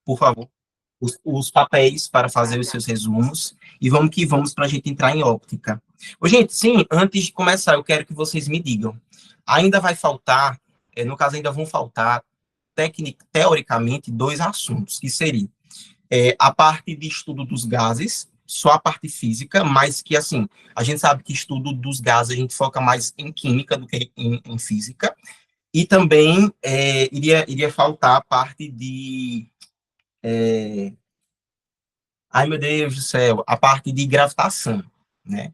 por favor, os papéis para fazer os seus resumos, e vamos que vamos para a gente entrar em óptica. Ô, gente, sim, antes de começar, eu quero que vocês me digam, ainda vai faltar, no caso, ainda vão faltar, teoricamente, dois assuntos, que seriam a parte de estudo dos gases, só a parte física, mas que, assim, a gente sabe que estudo dos gases a gente foca mais em química do que em física, e também iria faltar a parte de... ai, meu Deus do céu, a parte de gravitação, né?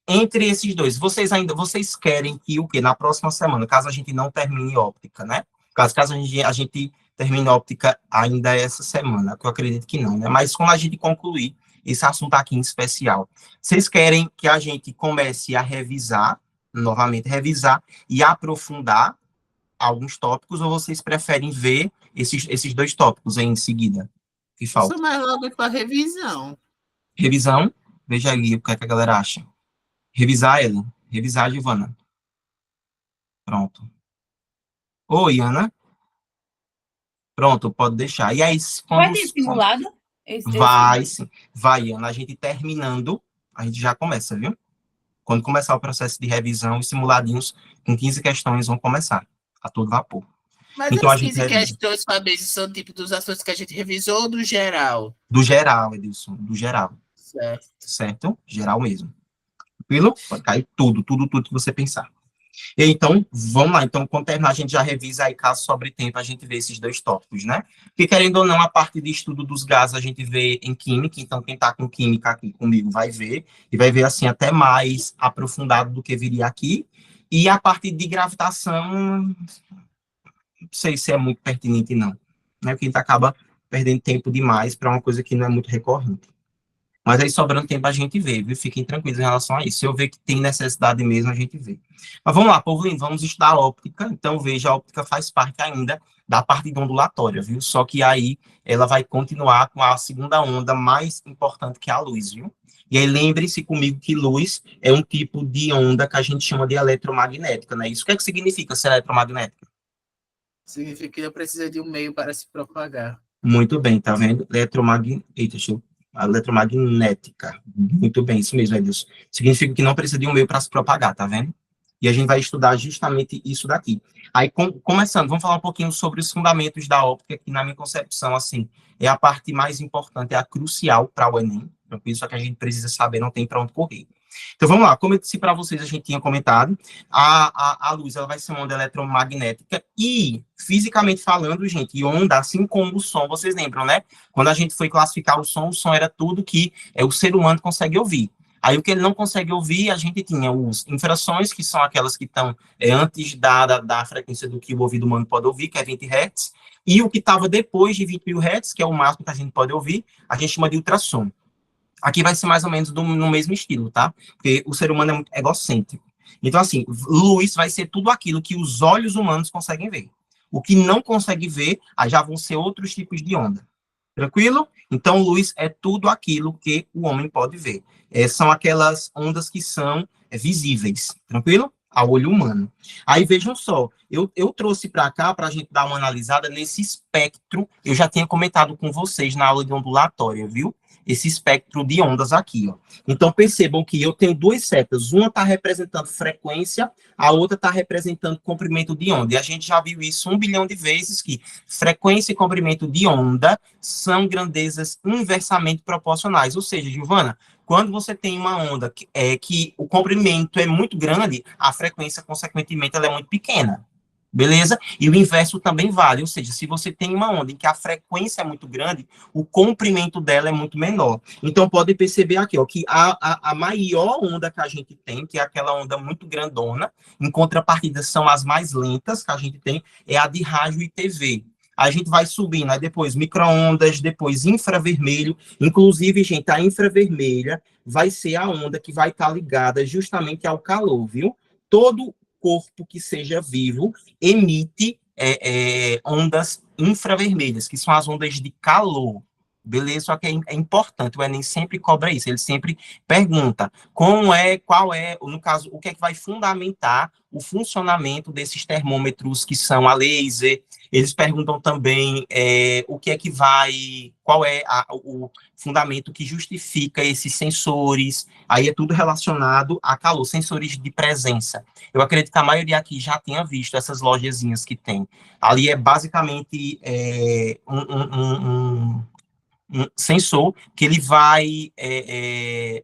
Entre esses dois, vocês querem que o quê? Na próxima semana, caso a gente não termine óptica, né? Caso a gente termine óptica ainda essa semana, que eu acredito que não, né? Mas quando a gente concluir esse assunto aqui em especial, vocês querem que a gente comece a revisar, novamente revisar e aprofundar alguns tópicos, ou vocês preferem ver esses dois tópicos aí em seguida? Que falta? Isso mais logo para revisão. Revisão, veja aí o que é que a galera acha. Revisar, Ellen. Revisar, Giovana. Pronto. Oi, Ana. Pronto, pode deixar. E aí, Vai ter simulado? Vai, sim. Vai, Ana. A gente terminando, a gente já começa, viu? Quando começar o processo de revisão, os simuladinhos com 15 questões vão começar a todo vapor. Mas então, as a gente 15 revisa. questões, Fabrício, são tipo dos assuntos que a gente revisou ou do geral? Do geral, Edilson. Do geral. Certo. Certo? Geral mesmo. Tranquilo? Pode cair tudo que você pensar. Então, vamos lá. Então, quando terminar, a gente já revisa aí, caso sobre tempo, a gente vê esses dois tópicos, né? Porque, querendo ou não, a parte de estudo dos gases a gente vê em química, então quem está com química aqui comigo vai ver, e vai ver, assim, até mais aprofundado do que viria aqui. E a parte de gravitação, não sei se é muito pertinente, não. Né? Porque a gente acaba perdendo tempo demais para uma coisa que não é muito recorrente. Mas aí, sobrando tempo, a gente vê, viu? Fiquem tranquilos em relação a isso. Se eu ver que tem necessidade mesmo, a gente vê. Mas vamos lá, povo lindo, vamos estudar a óptica. Então, veja, a óptica faz parte ainda da parte de ondulatória, viu? Só que aí ela vai continuar com a segunda onda mais importante que é a luz, viu? E aí, lembre-se comigo que luz é um tipo de onda que a gente chama de eletromagnética, né? Isso o que é que significa ser eletromagnética? Significa que precisa de um meio para se propagar. Muito bem, tá vendo? Eletromagnética. Muito bem, isso mesmo, Edilson. Significa que não precisa de um meio para se propagar, tá vendo? E a gente vai estudar justamente isso daqui. Aí, começando, vamos falar um pouquinho sobre os fundamentos da óptica, que na minha concepção, assim, é a parte mais importante, é a crucial para o Enem. Então, isso é que a gente precisa saber, não tem para onde correr. Então, vamos lá. Como eu disse para vocês, a gente tinha comentado, a luz ela vai ser uma onda eletromagnética e, fisicamente falando, gente, e onda, assim como o som, vocês lembram, né? Quando a gente foi classificar o som era tudo que o ser humano consegue ouvir. Aí, o que ele não consegue ouvir, a gente tinha os infrações, que são aquelas que estão antes da frequência do que o ouvido humano pode ouvir, que é 20 Hz, e o que estava depois de 20 mil Hz, que é o máximo que a gente pode ouvir, a gente chama de ultrassom. Aqui vai ser mais ou menos no mesmo estilo, tá? Porque o ser humano é muito egocêntrico. Então, assim, luz vai ser tudo aquilo que os olhos humanos conseguem ver. O que não consegue ver, aí já vão ser outros tipos de onda. Tranquilo? Então, luz é tudo aquilo que o homem pode ver. São aquelas ondas que são visíveis. Tranquilo? Ao olho humano. Aí, vejam só, eu trouxe para cá para a gente dar uma analisada nesse espectro. Eu já tinha comentado com vocês na aula de ondulatória, viu? Esse espectro de ondas aqui, ó. Então, percebam que eu tenho duas setas. Uma está representando frequência, a outra está representando comprimento de onda. E a gente já viu isso 1 bilhão de vezes, que frequência e comprimento de onda são grandezas inversamente proporcionais. Ou seja, Giovana, quando você tem uma onda que o comprimento é muito grande, a frequência, consequentemente, ela é muito pequena. Beleza? E o inverso também vale, ou seja, se você tem uma onda em que a frequência é muito grande, o comprimento dela é muito menor. Então, pode perceber aqui, ó, que a maior onda que a gente tem, que é aquela onda muito grandona, em contrapartida são as mais lentas que a gente tem, é a de rádio e TV. A gente vai subindo, aí depois micro-ondas, depois infravermelho. Inclusive, gente, a infravermelha vai ser a onda que vai estar ligada justamente ao calor, viu? Todo corpo que seja vivo emite ondas infravermelhas, que são as ondas de calor. beleza? Só que é importante, o Enem sempre cobra isso, ele sempre pergunta qual é, no caso, o que é que vai fundamentar o funcionamento desses termômetros que são a laser. Eles perguntam também o que é que vai, qual é o fundamento que justifica esses sensores, aí é tudo relacionado a calor, sensores de presença. Eu acredito que a maioria aqui já tenha visto essas lojazinhas que tem. Ali é basicamente um sensor que ele vai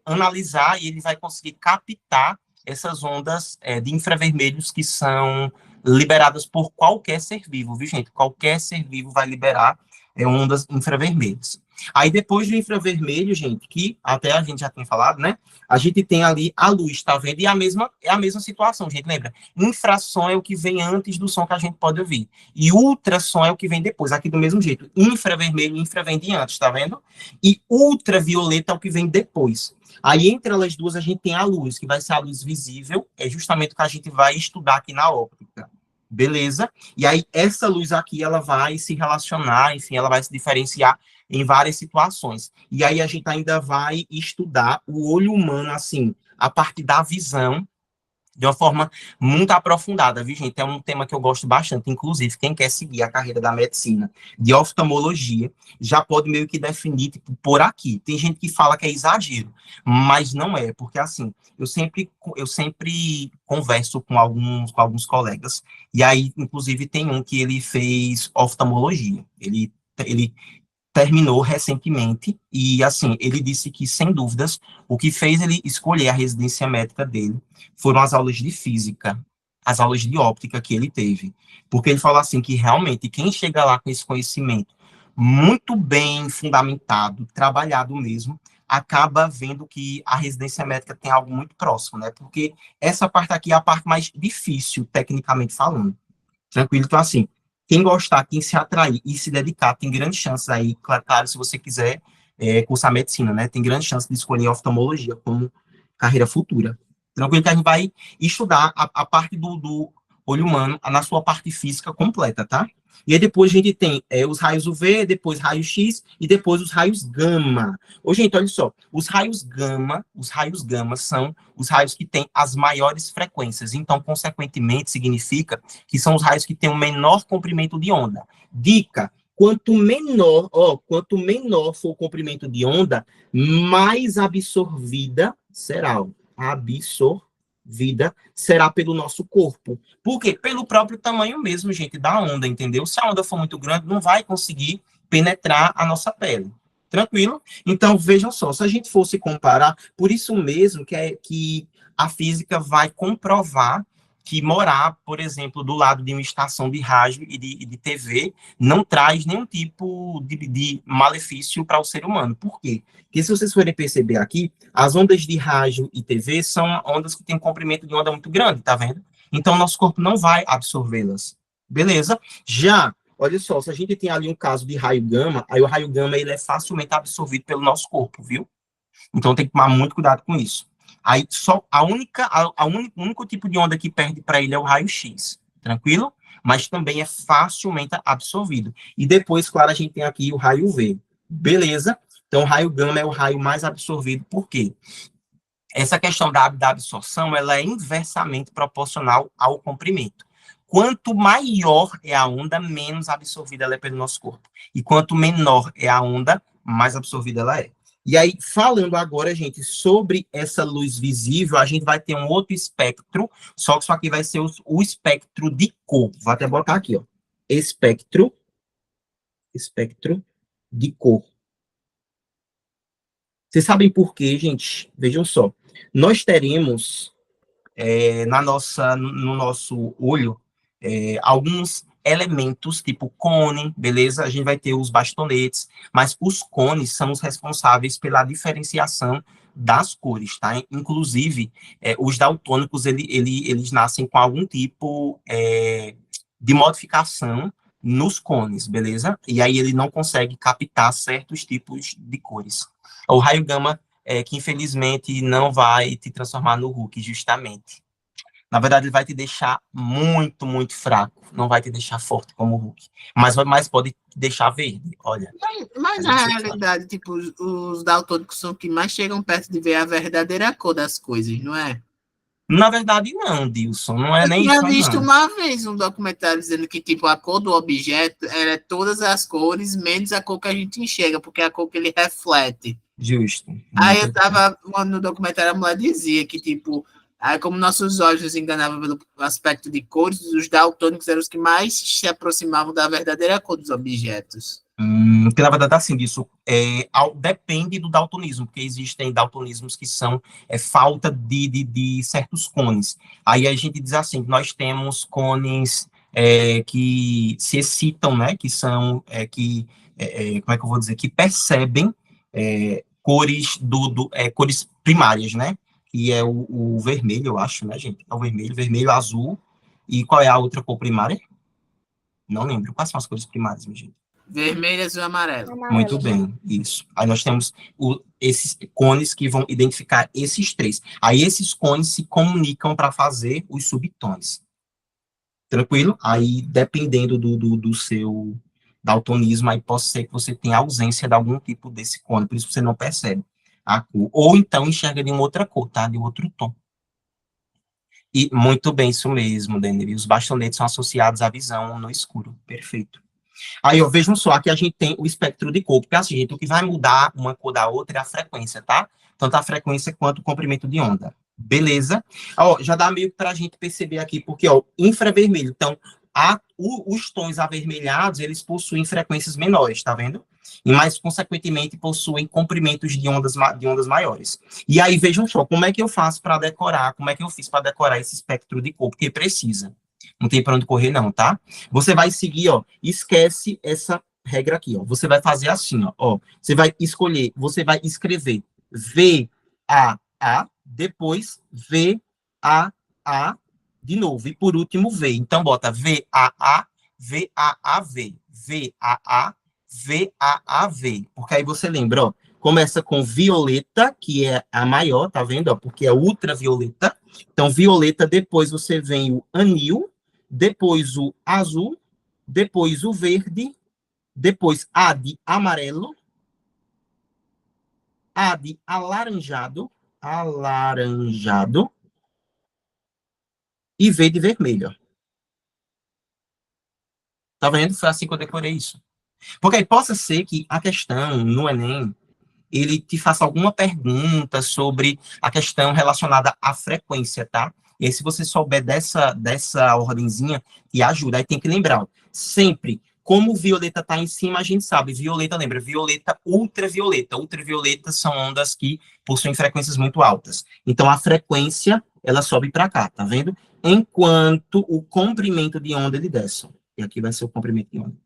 analisar e ele vai conseguir captar essas ondas de infravermelhos que são liberadas por qualquer ser vivo, viu, gente? Qualquer ser vivo vai liberar ondas infravermelhas. Aí, depois do infravermelho, gente, que até a gente já tem falado, né? A gente tem ali a luz, tá vendo? E é a mesma situação, gente, lembra? Infrassom é o que vem antes do som que a gente pode ouvir. E ultrassom é o que vem depois, aqui do mesmo jeito. Infravermelho, infra vem de antes, tá vendo? E ultravioleta é o que vem depois. Aí, entre elas duas, a gente tem a luz, que vai ser a luz visível, é justamente o que a gente vai estudar aqui na óptica. Beleza? E aí, essa luz aqui, ela vai se relacionar, enfim, ela vai se diferenciar em várias situações. E aí, a gente ainda vai estudar o olho humano, assim, a partir da visão, de uma forma muito aprofundada, viu, gente? É um tema que eu gosto bastante. Inclusive, quem quer seguir a carreira da medicina de oftalmologia já pode meio que definir, tipo, por aqui. Tem gente que fala que é exagero, mas não é, porque assim, eu sempre converso com alguns colegas, e aí, inclusive, tem um que ele fez oftalmologia. Ele terminou recentemente e, assim, ele disse que, sem dúvidas, o que fez ele escolher a residência médica dele foram as aulas de física, as aulas de óptica que ele teve. Porque ele falou assim que, realmente, quem chega lá com esse conhecimento muito bem fundamentado, trabalhado mesmo, acaba vendo que a residência médica tem algo muito próximo, né? Porque essa parte aqui é a parte mais difícil, tecnicamente falando. Tranquilo? Então, assim, quem gostar, quem se atrair e se dedicar, tem grandes chances aí, claro, se você quiser cursar medicina, né? Tem grande chance de escolher oftalmologia como carreira futura. Tranquilo que a gente vai estudar a parte do olho humano na sua parte física completa, tá? E aí depois a gente tem os raios UV, depois raios X e depois os raios gama. Ô, gente, olha só, os raios gama são os raios que têm as maiores frequências. Então, consequentemente, significa que são os raios que têm o menor comprimento de onda. Dica: quanto menor for o comprimento de onda, mais absorvida será pelo nosso corpo. Por quê? Pelo próprio tamanho mesmo, gente, da onda, entendeu? Se a onda for muito grande, não vai conseguir penetrar a nossa pele. Tranquilo? Então, vejam só, se a gente fosse comparar, por isso mesmo que a física vai comprovar que morar, por exemplo, do lado de uma estação de rádio e de TV não traz nenhum tipo de malefício para o ser humano. Por quê? Porque se vocês forem perceber aqui, as ondas de rádio e TV são ondas que têm um comprimento de onda muito grande, tá vendo? Então, nosso corpo não vai absorvê-las. Beleza? Já, olha só, se a gente tem ali um caso de raio gama, aí o raio gama ele é facilmente absorvido pelo nosso corpo, viu? Então tem que tomar muito cuidado com isso. Aí só o único tipo de onda que perde para ele é o raio-x, tranquilo? Mas também é facilmente absorvido. E depois, claro, a gente tem aqui o raio UV. Beleza? Então, o raio gama é o raio mais absorvido. Por quê? Essa questão da absorção, ela é inversamente proporcional ao comprimento. Quanto maior é a onda, menos absorvida ela é pelo nosso corpo. E quanto menor é a onda, mais absorvida ela é. E aí, falando agora, gente, sobre essa luz visível, a gente vai ter um outro espectro, só que isso aqui vai ser o espectro de cor. Vou até botar aqui, ó. Espectro de cor. Vocês sabem por quê, gente? Vejam só. Nós teremos no nosso olho alguns elementos, tipo cone, beleza? A gente vai ter os bastonetes, mas os cones são os responsáveis pela diferenciação das cores, tá? Inclusive, os daltônicos, eles nascem com algum tipo de modificação nos cones, beleza? E aí ele não consegue captar certos tipos de cores. O raio gama que infelizmente não vai te transformar no Hulk, justamente. Na verdade, ele vai te deixar muito, muito fraco. Não vai te deixar forte como o Hulk. Mas pode te deixar verde, olha. Mas na realidade, tipo, os daltônicos são que mais chegam perto de ver a verdadeira cor das coisas, não é? Na verdade, não, Dilson. Não é Eu nem tinha isso aí, visto não. uma vez um documentário dizendo que, tipo, a cor do objeto é todas as cores, menos a cor que a gente enxerga, porque é a cor que ele reflete. Justo. Aí eu Muito bem. tava, no documentário, a mulher dizia que, tipo, aí como nossos olhos nos enganavam pelo aspecto de cores, os daltônicos eram os que mais se aproximavam da verdadeira cor dos objetos. Porque, na verdade, assim, disso depende do daltonismo, porque existem daltonismos que são falta de certos cones. Aí a gente diz assim, nós temos cones que se excitam, né, que são, como é que eu vou dizer, que percebem cores, cores primárias, né, que é o vermelho, eu acho, né, gente? É o vermelho, vermelho, azul, e qual é a outra cor primária? Não lembro. Quais são as cores primárias, minha gente? Vermelho, azul e amarelo. Muito bem, isso. Aí nós temos esses cones que vão identificar esses três. Aí esses cones se comunicam para fazer os subtons. Tranquilo? Aí, dependendo do seu daltonismo, aí pode ser que você tenha ausência de algum tipo desse cone, por isso você não percebe a cor. Ou então enxerga de uma outra cor, tá? De outro tom. E muito bem, isso mesmo, Denner. Os bastonetes são associados à visão no escuro. Perfeito. Aí, ó, vejam só, aqui a gente tem o espectro de cor, porque assim, gente, o que vai mudar uma cor da outra é a frequência, tá? Tanto a frequência quanto o comprimento de onda. Beleza? Ó, já dá meio para a gente perceber aqui, porque, ó, infravermelho, então, os tons avermelhados, eles possuem frequências menores, tá vendo? E mais, consequentemente, possuem comprimentos de ondas maiores. E aí, vejam só, como é que eu faço para decorar, como é que eu fiz para decorar esse espectro de cor, porque precisa. Não tem para onde correr, não, tá? Você vai seguir, ó, esquece essa regra aqui, ó. Você vai fazer assim, ó. Você vai escolher, você vai escrever V-A-A, depois V-A-A, de novo, e por último V. Então, bota V-A-A, V-A-A-V, V-A-A, V-A-A-V, porque aí você lembra, ó, começa com violeta, que é a maior, tá vendo, ó, porque é ultravioleta. Então, violeta, depois você vem o anil, depois o azul, depois o verde, depois A de amarelo, A de alaranjado, alaranjado, e V de vermelho. Tá vendo? Foi assim que eu decorei isso. Porque aí possa ser que a questão no Enem, ele te faça alguma pergunta sobre a questão relacionada à frequência, tá? E aí, se você souber dessa ordemzinha, te ajuda. Aí tem que lembrar, ó, sempre, como o violeta está em cima, a gente sabe, violeta, lembra, violeta, ultravioleta. Ultravioleta são ondas que possuem frequências muito altas. Então, a frequência, ela sobe para cá, tá vendo? Enquanto o comprimento de onda, ele desce. E aqui vai ser o comprimento de onda.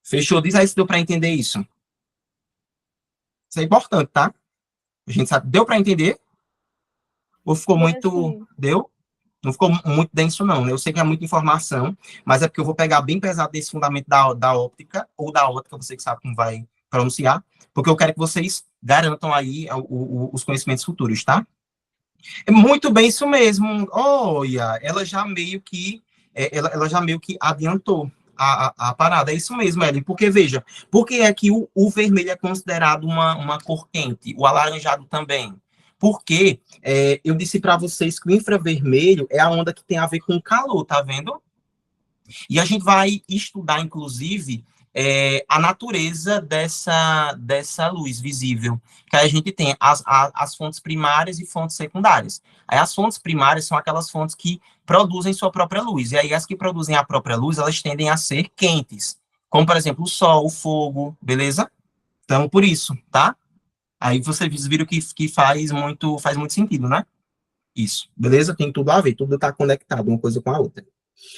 Fechou? Diz aí se deu para entender isso. Isso é importante, tá? A gente sabe. Deu para entender? Ou ficou muito. Deu? Não ficou muito denso, não, né? Eu sei que é muita informação, mas é porque eu vou pegar bem pesado desse fundamento da óptica, ou da ótica, você que sabe como vai pronunciar, porque eu quero que vocês garantam aí os conhecimentos futuros, tá? É muito bem isso mesmo. Olha, ela já meio que adiantou a parada. É isso mesmo, Ellen. Porque, veja, por que é que o vermelho é considerado uma cor quente? O alaranjado também. Porque eu disse para vocês que o infravermelho é a onda que tem a ver com calor, tá vendo? E a gente vai estudar, inclusive, a natureza dessa luz visível, que aí a gente tem as fontes primárias e fontes secundárias. Aí as fontes primárias são aquelas fontes que produzem sua própria luz, e aí as que produzem a própria luz, elas tendem a ser quentes, como, por exemplo, o sol, o fogo, beleza? Então, por isso, tá? Aí vocês viram que faz muito sentido, né? Isso, beleza? Tem tudo a ver, tudo está conectado, uma coisa com a outra.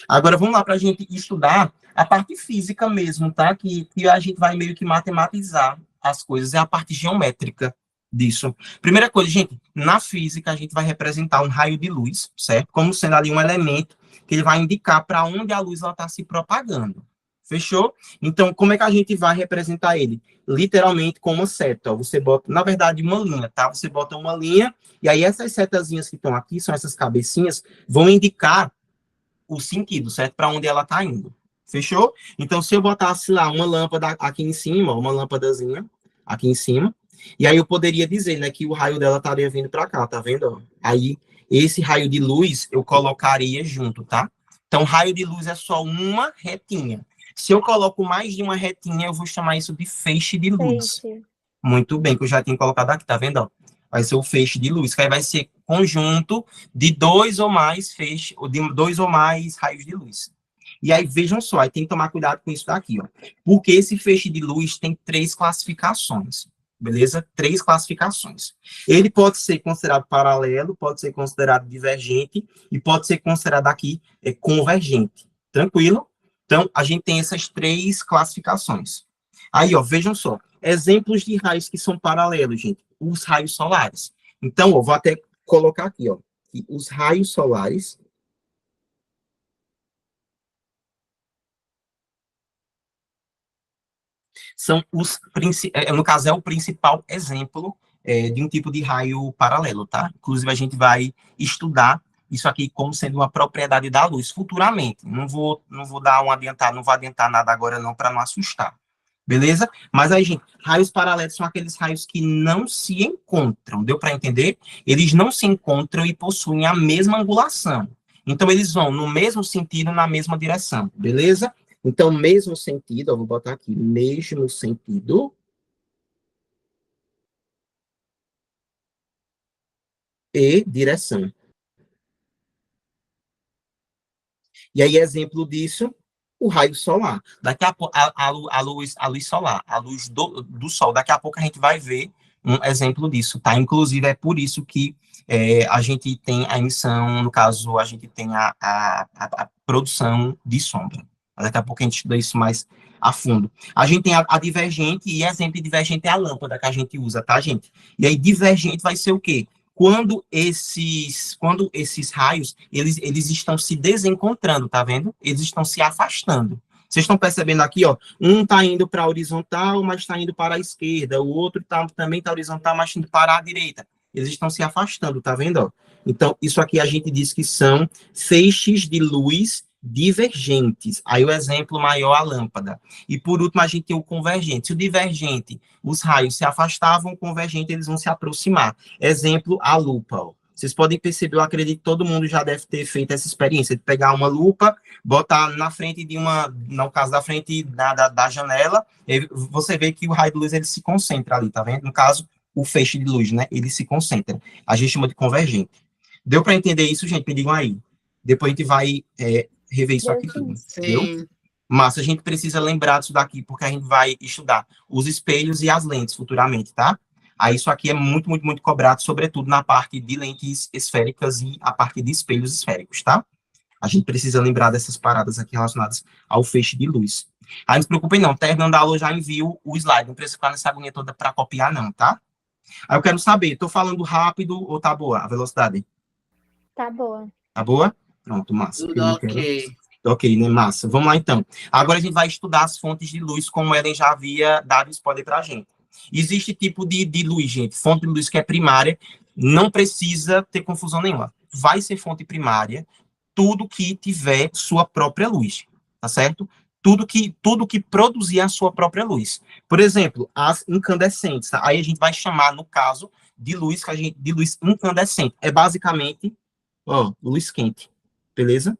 Agora vamos lá para a gente estudar a parte física mesmo, tá? Que a gente vai meio que matematizar as coisas, é a parte geométrica disso. Primeira coisa, gente, na física a gente vai representar um raio de luz, certo? Como sendo ali um elemento que ele vai indicar para onde a luz está se propagando. Fechou? Então, como é que a gente vai representar ele? Literalmente com uma seta. Ó. Você bota, na verdade, uma linha, tá? Você bota uma linha, e aí essas setazinhas que estão aqui, são essas cabecinhas, vão indicar o sentido, certo? Para onde ela está indo. Fechou? Então, se eu botasse lá uma lâmpada aqui em cima, uma lâmpadazinha aqui em cima, e aí eu poderia dizer, né, que o raio dela estaria vindo para cá, tá vendo? Aí, esse raio de luz eu colocaria junto, tá? Então, raio de luz é só uma retinha. Se eu coloco mais de uma retinha, eu vou chamar isso de feixe de luz. Feixe. Muito bem, que eu já tinha colocado aqui, tá vendo? Ó? Vai ser o feixe de luz, que aí vai ser conjunto de dois ou mais feixes, ou de dois ou mais raios de luz. E aí, vejam só, aí tem que tomar cuidado com isso daqui, ó. Porque esse feixe de luz tem 3 classificações, beleza? 3 classificações. Ele pode ser considerado paralelo, pode ser considerado divergente e pode ser considerado aqui convergente. Tranquilo? Então, a gente tem essas 3 classificações. Aí, ó, vejam só. Exemplos de raios que são paralelos, gente. Os raios solares. Então, ó, vou até colocar aqui, ó. Que os raios solares são os no caso é o principal exemplo de um tipo de raio paralelo, tá? Inclusive a gente vai estudar isso aqui como sendo uma propriedade da luz futuramente. Não vou dar um adiantar, não vou adiantar nada agora não para não assustar. Beleza? Mas aí, gente, raios paralelos são aqueles raios que não se encontram. Deu para entender? Eles não se encontram e possuem a mesma angulação. Então, eles vão no mesmo sentido, na mesma direção. Beleza? Então, mesmo sentido, eu vou botar aqui, mesmo sentido e direção. E aí, exemplo disso, o raio solar. Daqui a pouco, a luz solar, a luz do sol. Daqui a pouco a gente vai ver um exemplo disso, tá? Inclusive, é por isso que a gente tem a emissão, no caso, a gente tem a produção de sombra. Daqui a pouco a gente estuda isso mais a fundo. A gente tem a divergente, e exemplo de divergente é a lâmpada que a gente usa, tá, gente? E aí, divergente vai ser o quê? Quando esses raios, eles estão se desencontrando, tá vendo? Eles estão se afastando. Vocês estão percebendo aqui, ó, um está indo para a horizontal, mas está indo para a esquerda, o outro também está horizontal, mas indo para a direita. Eles estão se afastando, tá vendo? Ó? Então, isso aqui a gente diz que são feixes de luz divergentes. Aí o exemplo maior, a lâmpada. E por último, a gente tem o convergente. Se o divergente, os raios se afastavam, o convergente, eles vão se aproximar. Exemplo, a lupa. Ó. Vocês podem perceber, eu acredito que todo mundo já deve ter feito essa experiência de pegar uma lupa, botar na frente de uma, no caso da frente da janela, você vê que o raio de luz ele se concentra ali, tá vendo? No caso, o feixe de luz, né? Ele se concentra. A gente chama de convergente. Deu para entender isso, gente? Me digam aí. Depois a gente vai rever isso aqui tudo. Entendeu? Mas a gente precisa lembrar disso daqui, porque a gente vai estudar os espelhos e as lentes futuramente, tá? Aí isso aqui é muito, muito, muito cobrado, sobretudo na parte de lentes esféricas e a parte de espelhos esféricos, tá? A gente precisa lembrar dessas paradas aqui relacionadas ao feixe de luz. Aí não se preocupem não, terminando a aula eu já envio o slide, não precisa ficar nessa agonia toda para copiar não, tá? Aí eu quero saber, tô falando rápido ou tá boa a velocidade? Tá boa. Tá boa? Pronto, massa. Tudo ok. Ok, né, massa. Vamos lá, então. Agora a gente vai estudar as fontes de luz, como Ellen já havia dado spoiler para a gente. Existe tipo de luz, gente. Fonte de luz que é primária, não precisa ter confusão nenhuma. Vai ser fonte primária tudo que tiver sua própria luz, tá certo? Tudo que produzir a sua própria luz. Por exemplo, as incandescentes, tá? Aí a gente vai chamar, no caso, de luz incandescente. É basicamente, ó, luz quente, beleza?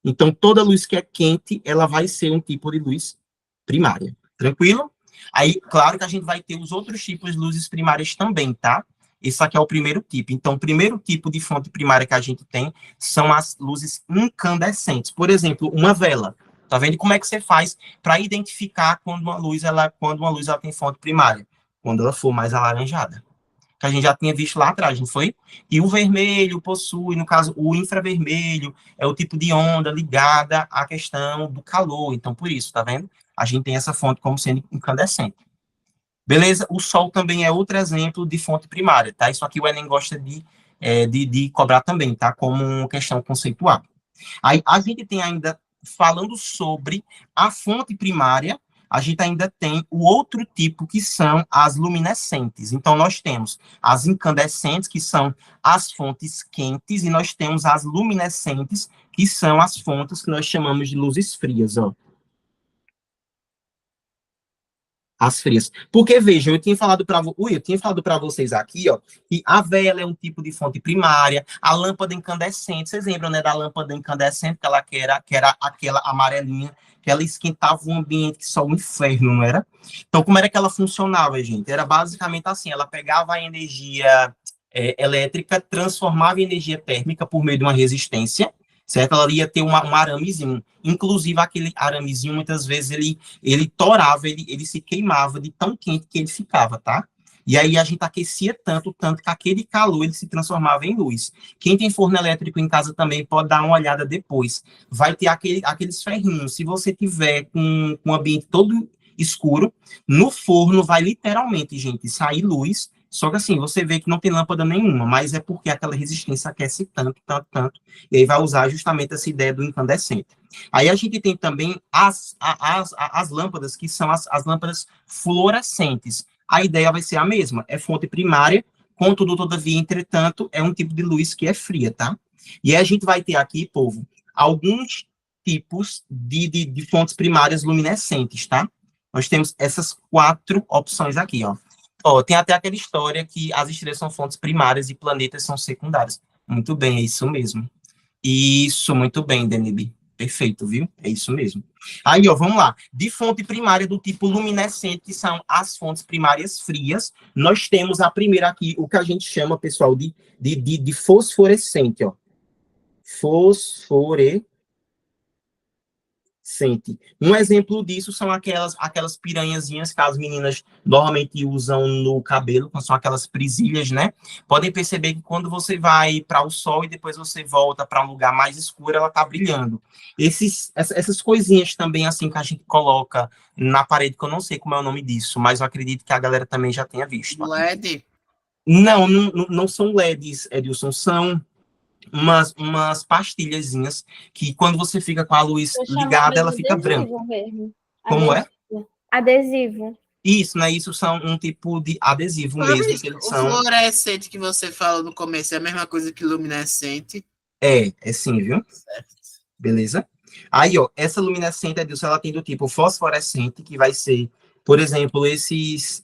Então, toda luz que é quente, ela vai ser um tipo de luz primária. Tranquilo? Aí, claro que a gente vai ter os outros tipos de luzes primárias também, tá? Esse aqui é o primeiro tipo. Então, o primeiro tipo de fonte primária que a gente tem são as luzes incandescentes. Por exemplo, uma vela. Tá vendo como é que você faz para identificar quando uma luz ela tem fonte primária? Quando ela for mais alaranjada. Que a gente já tinha visto lá atrás, não foi? E o vermelho possui, no caso, o infravermelho é o tipo de onda ligada à questão do calor. Então, por isso, tá vendo? A gente tem essa fonte como sendo incandescente. Beleza? O Sol também é outro exemplo de fonte primária, tá? Isso aqui o Enem gosta de cobrar também, tá? Como questão conceitual. Aí, a gente tem ainda falando sobre a fonte primária, a gente ainda tem o outro tipo, que são as luminescentes. Então, nós temos as incandescentes, que são as fontes quentes, e nós temos as luminescentes, que são as fontes que nós chamamos de luzes frias, ó. As frias. Porque, vejam, eu tinha falado para vocês aqui, ó, que a vela é um tipo de fonte primária, a lâmpada incandescente, vocês lembram, né, da lâmpada incandescente, que era aquela amarelinha, que ela esquentava o ambiente, que só o inferno, não era? Então, como era que ela funcionava, gente? Era basicamente assim, ela pegava a energia elétrica, transformava em energia térmica por meio de uma resistência, certo? Ela ia ter um aramezinho. Inclusive, aquele aramezinho, muitas vezes, ele torava, ele se queimava de tão quente que ele ficava, tá? E aí a gente aquecia tanto que aquele calor ele se transformava em luz. Quem tem forno elétrico em casa também pode dar uma olhada depois. Vai ter aqueles ferrinhos. Se você tiver com o ambiente todo escuro, no forno vai literalmente, gente, sair luz. Só que assim, você vê que não tem lâmpada nenhuma, mas é porque aquela resistência aquece tanto, e aí vai usar justamente essa ideia do incandescente. Aí a gente tem também as lâmpadas, que são as lâmpadas fluorescentes. A ideia vai ser a mesma, é fonte primária, contudo, todavia, entretanto, é um tipo de luz que é fria, tá? E aí a gente vai ter aqui, povo, alguns tipos de fontes primárias luminescentes, tá? Nós temos essas 4 opções aqui, ó. Ó, tem até aquela história que as estrelas são fontes primárias e planetas são secundários. Muito bem, é isso mesmo. Isso, muito bem, Deneb. Perfeito, viu? É isso mesmo. Aí, ó, vamos lá. De fonte primária do tipo luminescente, que são as fontes primárias frias, nós temos a primeira aqui, o que a gente chama, pessoal, de fosforescente, ó. Fosforescente. Um exemplo disso são aquelas piranhazinhas que as meninas normalmente usam no cabelo, que são aquelas presilhas, né? Podem perceber que quando você vai para o sol e depois você volta para um lugar mais escuro, ela tá brilhando. Essas coisinhas também, assim, que a gente coloca na parede, que eu não sei como é o nome disso, mas eu acredito que a galera também já tenha visto. LED? Não são LEDs, Edilson, são umas pastilhazinhas que quando você fica com a luz Eu ligada, ela de fica branca. adesivo mesmo. Como é? Adesivo. Isso, né? Isso são um tipo de adesivo mesmo. Que eles O são... fluorescente que você falou no começo é a mesma coisa que luminescente. É sim, viu? Certo. Beleza? Aí, ó, essa luminescente, Edilson, ela tem do tipo fosforescente, que vai ser, por exemplo, esses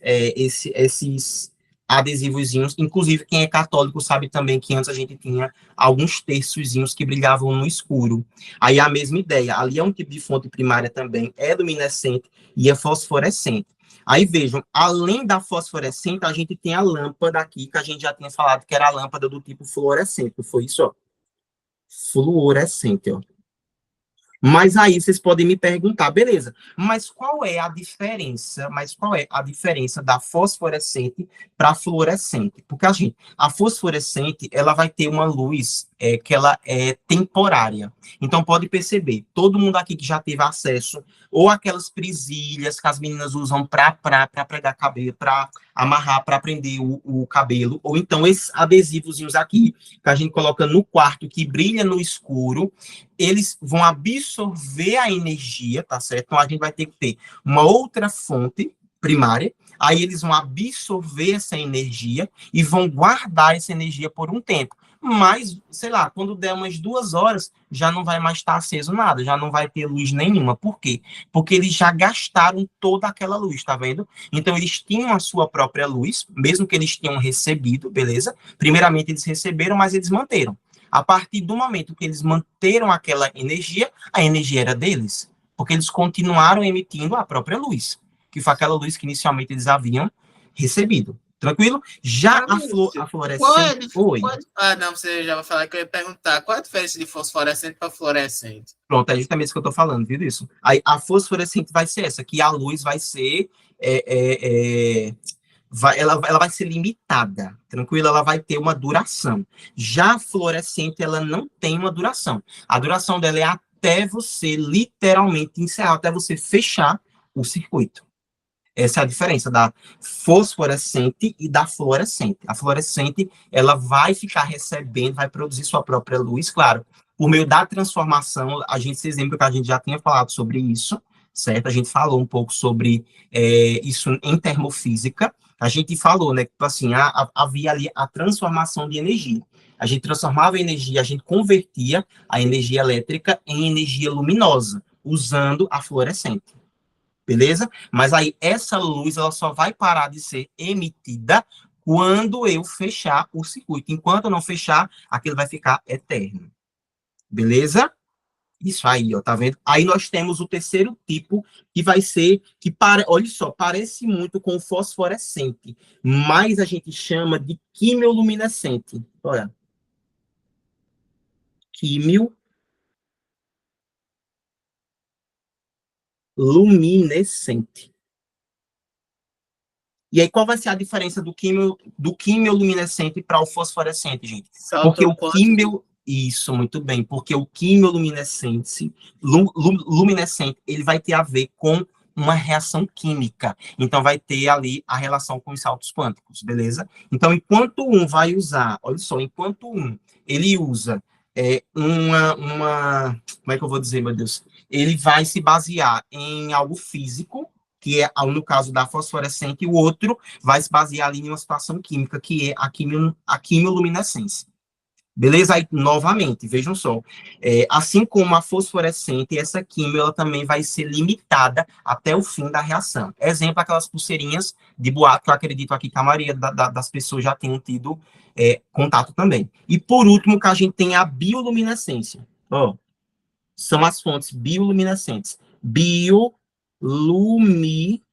adesivozinhos. Inclusive, quem é católico sabe também que antes a gente tinha alguns terçozinhos que brilhavam no escuro. Aí, a mesma ideia. Ali é um tipo de fonte primária também, é luminescente e é fosforescente. Aí, vejam, além da fosforescente, a gente tem a lâmpada aqui, que a gente já tinha falado que era a lâmpada do tipo fluorescente. Foi isso, ó. Fluorescente, ó. Mas aí vocês podem me perguntar, beleza, mas qual é a diferença? Mas qual é a diferença da fosforescente para a fluorescente? Porque a fosforescente, ela vai ter uma luz que ela é temporária. Então pode perceber, todo mundo aqui que já teve acesso ou aquelas presilhas que as meninas usam para pregar cabelo, para amarrar, para prender o cabelo, ou então esses adesivozinhos aqui que a gente coloca no quarto que brilha no escuro, eles vão absorver a energia, tá certo? Então, a gente vai ter que ter uma outra fonte primária, aí eles vão absorver essa energia e vão guardar essa energia por um tempo. Mas, sei lá, quando der umas 2 horas, já não vai mais estar aceso nada, já não vai ter luz nenhuma. Por quê? Porque eles já gastaram toda aquela luz, tá vendo? Então, eles tinham a sua própria luz, mesmo que eles tenham recebido, beleza? Primeiramente, eles receberam, mas eles manteram. A partir do momento que eles manteram aquela energia, a energia era deles, porque eles continuaram emitindo a própria luz, que foi aquela luz que inicialmente eles haviam recebido. Tranquilo? Já a fluorescente... Oi. Não, você já vai falar que eu ia perguntar. Qual a diferença de fosforescente para fluorescente? Pronto, é justamente isso que eu estou falando, viu isso? Aí, a fosforescente vai ser essa, que a luz vai ser... ela vai ser limitada, tranquilo? Ela vai ter uma duração. Já a fluorescente, ela não tem uma duração. A duração dela é até você literalmente encerrar, até você fechar o circuito. Essa é a diferença da fosforescente e da fluorescente. A fluorescente, ela vai ficar recebendo, vai produzir sua própria luz, claro. por meio da transformação, a gente se lembra que a gente já tinha falado sobre isso, certo? A gente falou um pouco sobre isso em termofísica. A gente falou, né, que tipo assim, havia ali a transformação de energia. A gente transformava a energia, a gente convertia a energia elétrica em energia luminosa, usando a fluorescente. Beleza? Mas aí essa luz ela só vai parar de ser emitida quando eu fechar o circuito. Enquanto eu não fechar, aquilo vai ficar eterno. Beleza? Isso aí, ó, tá vendo? Aí nós temos o terceiro tipo, que vai ser, olha só, parece muito com o fosforescente, mas a gente chama de quimioluminescente. Olha, quimioluminescente. E aí, qual vai ser a diferença do quimioluminescente para o fosforescente, gente? Porque o quimio... Isso, muito bem. Porque o quimioluminescente, luminescente, ele vai ter a ver com uma reação química. Então, vai ter ali a relação com os saltos quânticos, beleza? Então, enquanto um vai usar... Olha só, enquanto um, ele usa como é que eu vou dizer, meu Deus? Ele vai se basear em algo físico, que é, no caso da fosforescente, e o outro vai se basear ali em uma situação química, que é a quimioluminescência. Beleza? Aí, novamente, vejam só, assim como a fosforescente, essa química ela também vai ser limitada até o fim da reação. Exemplo, aquelas pulseirinhas de boato, que eu acredito aqui que a maioria das pessoas já tenham tido contato também. E, por último, que a gente tem a bioluminescência. Ó, são as fontes bioluminescentes. Bioluminescentes.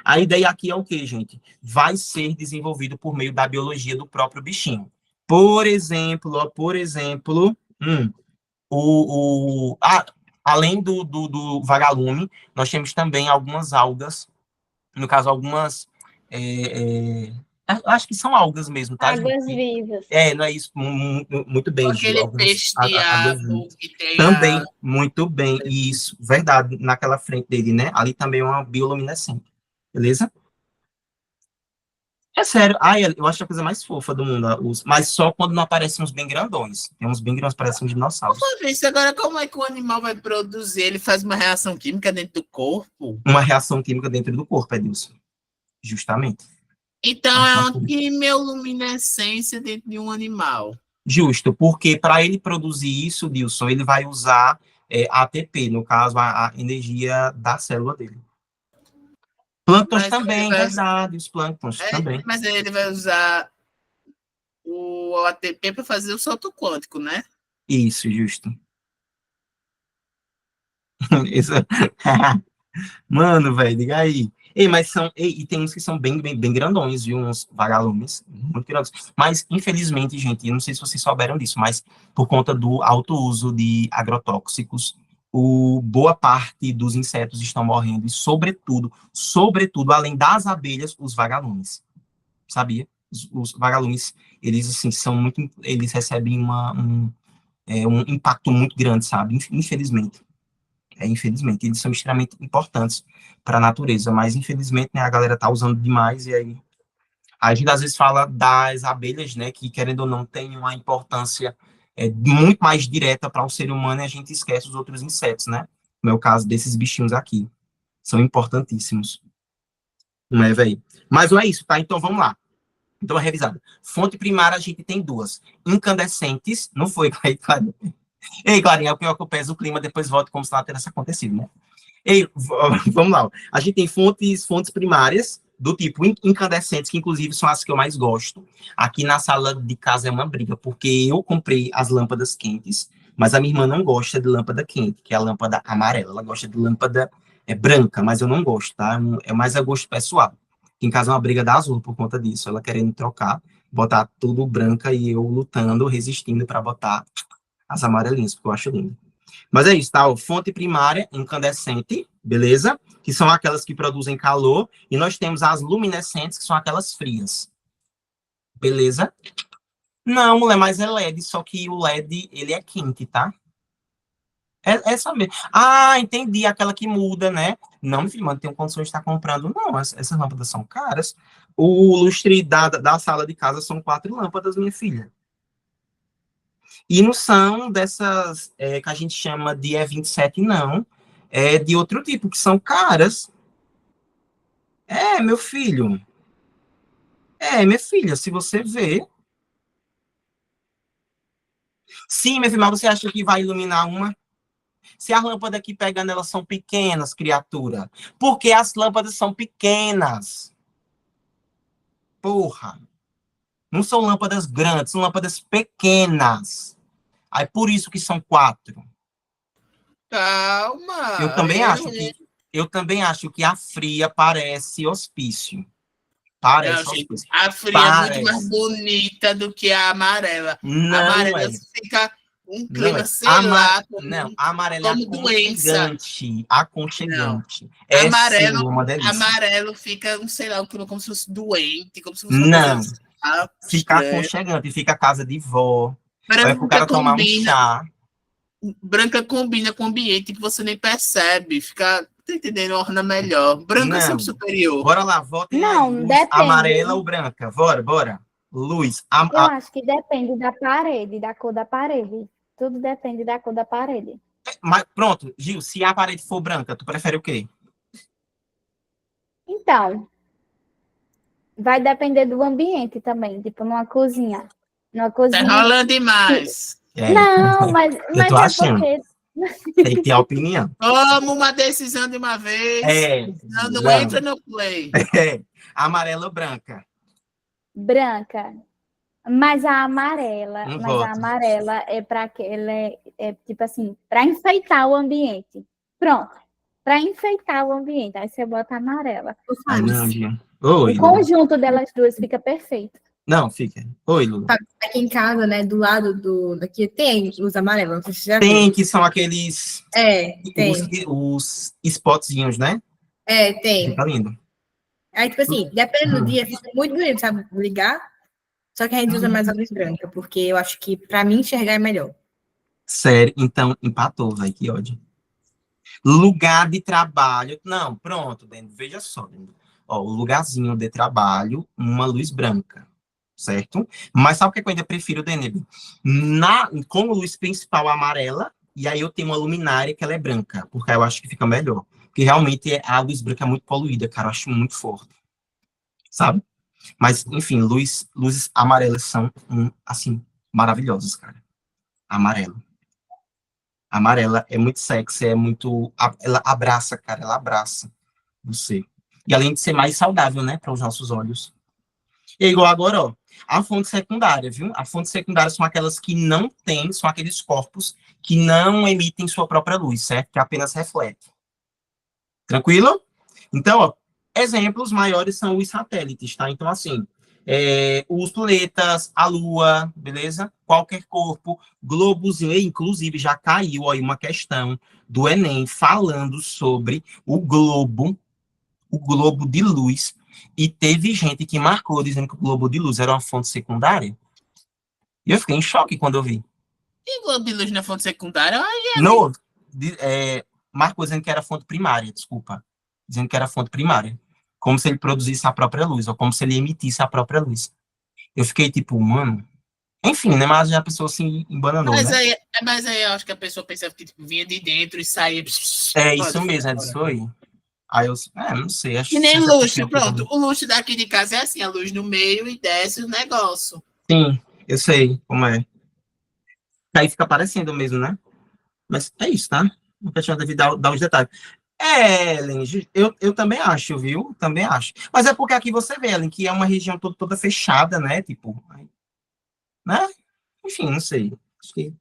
A ideia aqui é o que, gente? Vai ser desenvolvido por meio da biologia do próprio bichinho. Por exemplo, além do vagalume, nós temos também algumas algas, no caso, algumas. Acho que são algas mesmo, tá, Águas gente? vivas. Não é isso? Muito bem, Gil. Aquele peixe de água que tem também, muito bem. Isso, verdade, naquela frente dele, né? Ali também é uma bioluminescente. Beleza? É sério. Eu acho a coisa mais fofa do mundo. Mas só quando não aparecem uns bem grandões. Tem uns bem grandes, parecem uns dinossauros. Isso agora, como é que o animal vai produzir? Ele faz uma reação química dentro do corpo? Uma reação química dentro do corpo, Edilson. Justamente. Então, é uma quimioluminescência dentro de um animal. Justo, porque para ele produzir isso, Dilson, ele vai usar ATP, no caso, a energia da célula dele. Plânctons também, verdade, os plânctons também. Mas ele vai usar o ATP para fazer o salto quântico, né? Isso, justo. Isso. Mano, velho, diga aí. Mas e tem uns que são bem grandões, viu? Uns vagalumes, muito grandes. Mas, infelizmente, gente, eu não sei se vocês souberam disso, mas por conta do alto uso de agrotóxicos, boa parte dos insetos estão morrendo, e sobretudo, além das abelhas, os vagalumes. Sabia? Os vagalumes, eles, assim, eles recebem um impacto muito grande, sabe? Infelizmente. Infelizmente, eles são extremamente importantes para a natureza, mas infelizmente, né, a galera tá usando demais, e aí a gente às vezes fala das abelhas, né, que querendo ou não tem uma importância muito mais direta para o ser humano, e a gente esquece os outros insetos, né, no meu caso desses bichinhos aqui, são importantíssimos, não é, velho? Mas não é isso, tá? Então vamos lá. Então, revisada. Fonte primária a gente tem duas, incandescentes, não foi, claro. Ei, Clarinha, é o pior que eu peso o clima, depois volto como se nada tivesse acontecido, né? Ei, vamos lá. A gente tem fontes primárias, do tipo incandescentes, que inclusive são as que eu mais gosto. Aqui na sala de casa é uma briga, porque eu comprei as lâmpadas quentes, mas a minha irmã não gosta de lâmpada quente, que é a lâmpada amarela. Ela gosta de lâmpada branca, mas eu não gosto, tá? É mais a gosto pessoal. Aqui em casa é uma briga da azul por conta disso. Ela querendo trocar, botar tudo branca, e eu lutando, resistindo para botar as amarelinhas, porque eu acho lindo. Mas é isso, tá? Fonte primária, incandescente, beleza? Que são aquelas que produzem calor. E nós temos as luminescentes, que são aquelas frias. Beleza? Não, mulher, mas é LED, só que o LED, ele é quente, tá? Essa mesmo. Entendi, aquela que muda, né? Não, meu filho, não tenho condições de estar comprando, não. Essas lâmpadas são caras. O lustre da sala de casa são 4 lâmpadas, minha filha. E não são dessas que a gente chama de E27, não. É de outro tipo, que são caras. Meu filho. Minha filha, se você vê. Sim, minha filha, mas você acha que vai iluminar uma? Se as lâmpadas que pega nela são pequenas, criatura. Porque as lâmpadas são pequenas. Porra. Não são lâmpadas grandes, são lâmpadas pequenas. Aí por isso que são 4. Eu Calma. também acho que eu também acho que a fria parece hospício. Não, Parece gente, hospício. a fria é muito mais Parece. bonita do que a amarela. A Não amarela é. fica um Não clima, é. sei lá, Não, a amarela é como doença. aconchegante. Não. Aconchegante. É sim Amarelo, uma delícia. amarelo fica, um, sei lá, um clima como se fosse doente, como se fosse uma coisa Não. Fica estranha. aconchegante, fica a casa de vó. Olha pro Branca cara tomar um combina, chá. branca combina com o ambiente que você nem percebe. Fica, tá entendendo? Orna melhor. Branca é sempre Não. superior. Bora lá, votem aí. Não, Luz depende. amarela ou branca? Bora, bora. Luz. Eu acho que depende da parede, da cor da parede. Tudo depende da cor da parede. Mas, pronto, Gil, se a parede for branca, tu prefere o quê? Então, vai depender do ambiente também, tipo numa cozinha. Numa Tá cozinha. enrolando demais. Não, mas, Eu tô é achando. porque. Tem que ter a opinião. Toma uma decisão de uma vez. Não entra no play. Amarela ou branca? Branca. Mas Um a voto. amarela é para que ela é tipo assim, para enfeitar o ambiente. Pronto. Para enfeitar o ambiente, aí você bota a amarela. Ai, não, Gil. Oi, O Lula. conjunto delas duas fica perfeito. Não, fica. Oi, Lula. Aqui em casa, né, do lado daqui tem luz amarela, não sei se você já Tem viu. que são aqueles Tem. os spotzinhos, né? Tem. Fica lindo. Aí, tipo assim, dependendo do dia, fica muito bonito, sabe, ligar. Só que a gente usa mais a luz branca, porque eu acho que, pra mim, enxergar é melhor. Sério, então empatou, vai, que ódio. Lugar de trabalho. Não, pronto, Dendo, veja só, Dendo. Ó, o lugarzinho de trabalho, uma luz branca, certo? Mas sabe o que eu ainda prefiro, Deneb? Com luz principal amarela, e aí eu tenho uma luminária que ela é branca, porque eu acho que fica melhor. Porque realmente a luz branca é muito poluída, cara, eu acho muito forte, sabe? Mas, enfim, luzes amarelas são, assim, maravilhosas, cara. Amarelo. Amarela é muito sexy, é muito. Ela abraça, cara, ela abraça você. E além de ser mais saudável, né, para os nossos olhos. E é igual agora, ó, a fonte secundária, viu? A fonte secundária são aquelas que não têm, são aqueles corpos que não emitem sua própria luz, certo? Que apenas refletem. Tranquilo? Então, ó, exemplos maiores são os satélites, tá? Então, assim, os planetas, a Lua, beleza? Qualquer corpo, globos, inclusive já caiu aí uma questão do Enem falando sobre o globo de luz, e teve gente que marcou dizendo que o globo de luz era uma fonte secundária. E eu fiquei em choque quando eu vi. E globo de luz na fonte secundária? No, marcou dizendo que era fonte primária, desculpa. Dizendo que era fonte primária. Como se ele produzisse a própria luz, ou como se ele emitisse a própria luz. Eu fiquei tipo, mano. Enfim, né? Mas a pessoa se embananou, Mas né? aí eu acho que a pessoa pensava que tipo, vinha de dentro e saía. É isso mesmo, é disso aí. Aí eu, não sei. Acho Que nem que luxo, pronto. O luxo daqui de casa é assim, a luz no meio e desce o negócio. Sim, eu sei como é. Aí fica aparecendo mesmo, né? Mas é isso, tá? Não questão de dar os detalhes. Ellen, eu também acho, viu? Também acho. Mas é porque aqui você vê, Ellen, que é uma região toda fechada, né? Tipo, né? Enfim, não sei. Acho que...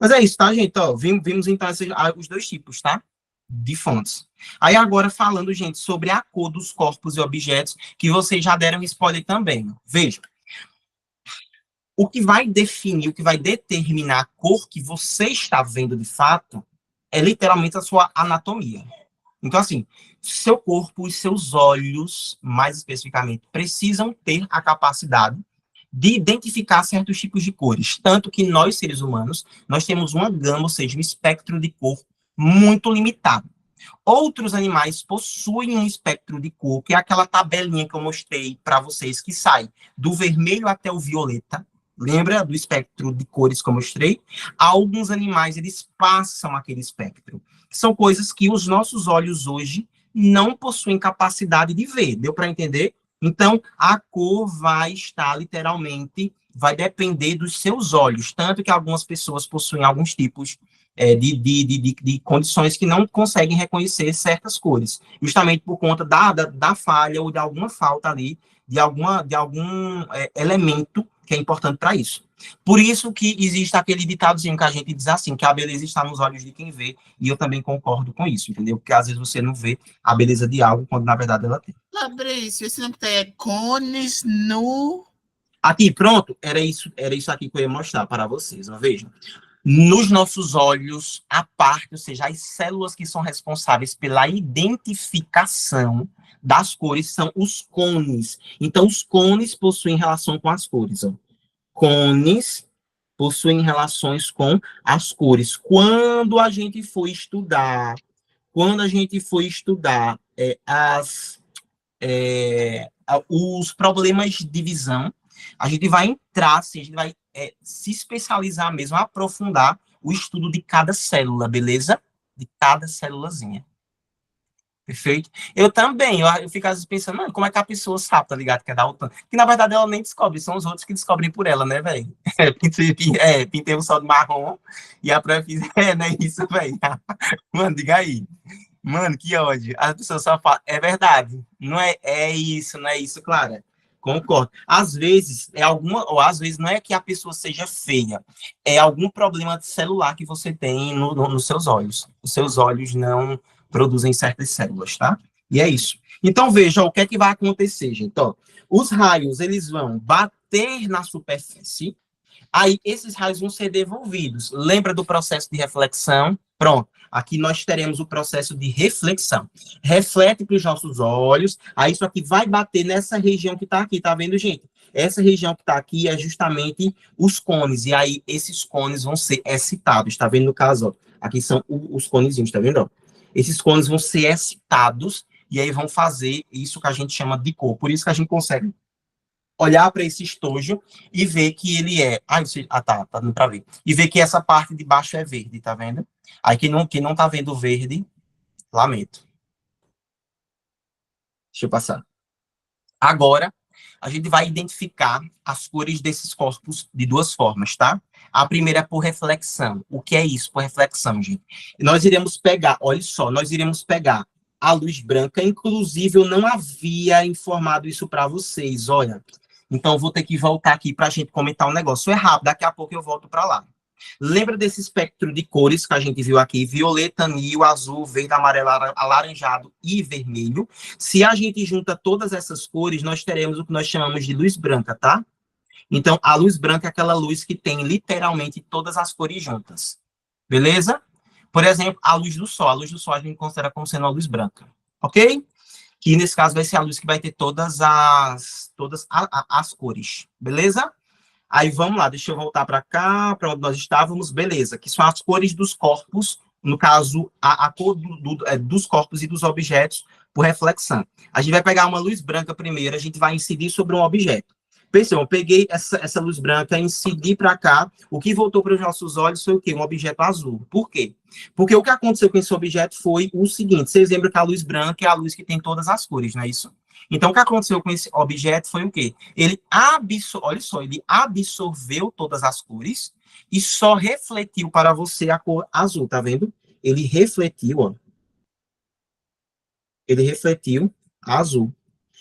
Mas é isso, tá, gente? Ó, vimos então os dois tipos, tá? De fontes. Aí agora falando, gente, sobre a cor dos corpos e objetos, que vocês já deram spoiler também. Veja. O que vai definir, o que vai determinar a cor que você está vendo de fato é literalmente a sua anatomia. Então, assim, seu corpo e seus olhos, mais especificamente, precisam ter a capacidade de identificar certos tipos de cores. Tanto que nós, seres humanos, nós temos uma gama, ou seja, um espectro de cor muito limitado. Outros animais possuem um espectro de cor, que é aquela tabelinha que eu mostrei para vocês, que sai do vermelho até o violeta, Lembra do espectro de cores que eu mostrei? Alguns animais, eles passam aquele espectro. São coisas que os nossos olhos hoje não possuem capacidade de ver. Deu para entender? Então, a cor vai estar literalmente, vai depender dos seus olhos. Tanto que algumas pessoas possuem alguns tipos de condições que não conseguem reconhecer certas cores. Justamente por conta da falha ou de alguma falta ali, de algum elemento que é importante para isso. Por isso que existe aquele ditadozinho que a gente diz assim, que a beleza está nos olhos de quem vê, e eu também concordo com isso, entendeu? Porque às vezes você não vê a beleza de algo, quando na verdade ela tem. Fabrício, esse nome que tá aí é cones no... Aqui, pronto, era isso aqui que eu ia mostrar para vocês, ó, vejam. Nos nossos olhos, a parte, ou seja, as células que são responsáveis pela identificação das cores são os cones. Então, os cones possuem relação com as cores, ó. Cones possuem relações com as cores. Quando a gente for estudar os problemas de visão, a gente vai entrar, assim, a gente vai se especializar mesmo, aprofundar o estudo de cada célula, beleza? De cada célulazinha. Perfeito? Eu também, eu fico às vezes pensando, mano, como é que a pessoa sabe, tá ligado? Que é daltônica. Que na verdade ela nem descobre, são os outros que descobrem por ela, né, velho? Pintei o sol de marrom e a pré fiz, não é isso, velho? Mano, diga aí. Mano, que ódio. As pessoas só falam, é verdade. Não é isso, Clara. Concordo. Às vezes, ou às vezes não é que a pessoa seja feia, é algum problema celular que você tem nos seus olhos. Os seus olhos não produzem certas células, tá? E é isso. Então, veja, o que é que vai acontecer, gente? Ó, os raios, eles vão bater na superfície, aí esses raios vão ser devolvidos. Lembra do processo de reflexão? Pronto. Aqui nós teremos o processo de reflexão. Reflete para os nossos olhos, aí isso aqui vai bater nessa região que está aqui, tá vendo, gente? Essa região que está aqui é justamente os cones, e aí esses cones vão ser excitados, tá vendo no caso, ó? Aqui são os conezinhos, tá vendo, ó? Esses cones vão ser excitados, e aí vão fazer isso que a gente chama de cor. Por isso que a gente consegue olhar para esse estojo e ver que ele é... tá dando para ver. E ver que essa parte de baixo é verde, tá vendo? Aí quem não tá vendo verde, lamento. Deixa eu passar. Agora, a gente vai identificar as cores desses corpos de duas formas, tá? A primeira é por reflexão. O que é isso por reflexão, gente? Nós iremos pegar, olha só, nós iremos pegar a luz branca, inclusive eu não havia informado isso para vocês, olha. Então, vou ter que voltar aqui para a gente comentar um negócio. É rápido, daqui a pouco eu volto para lá. Lembra desse espectro de cores que a gente viu aqui? Violeta, anil, azul, verde, amarelo, alaranjado e vermelho. Se a gente junta todas essas cores, nós teremos o que nós chamamos de luz branca, tá? Então, a luz branca é aquela luz que tem literalmente todas as cores juntas. Beleza? Por exemplo, a luz do sol. A luz do sol a gente considera como sendo a luz branca. Ok? Que nesse caso vai ser a luz que vai ter todas as cores. Beleza? Aí vamos lá, deixa eu voltar para cá, para onde nós estávamos. Beleza, que são as cores dos corpos, no caso, a cor dos corpos e dos objetos por reflexão. A gente vai pegar uma luz branca primeiro, a gente vai incidir sobre um objeto. Percebam, eu peguei essa luz branca, incidi para cá, o que voltou para os nossos olhos foi o quê? Um objeto azul. Por quê? Porque o que aconteceu com esse objeto foi o seguinte, vocês lembram que a luz branca é a luz que tem todas as cores, não é isso? Então, o que aconteceu com esse objeto foi o quê? Olha só, ele absorveu todas as cores e só refletiu para você a cor azul, tá vendo? Ele refletiu, ó. Ele refletiu azul.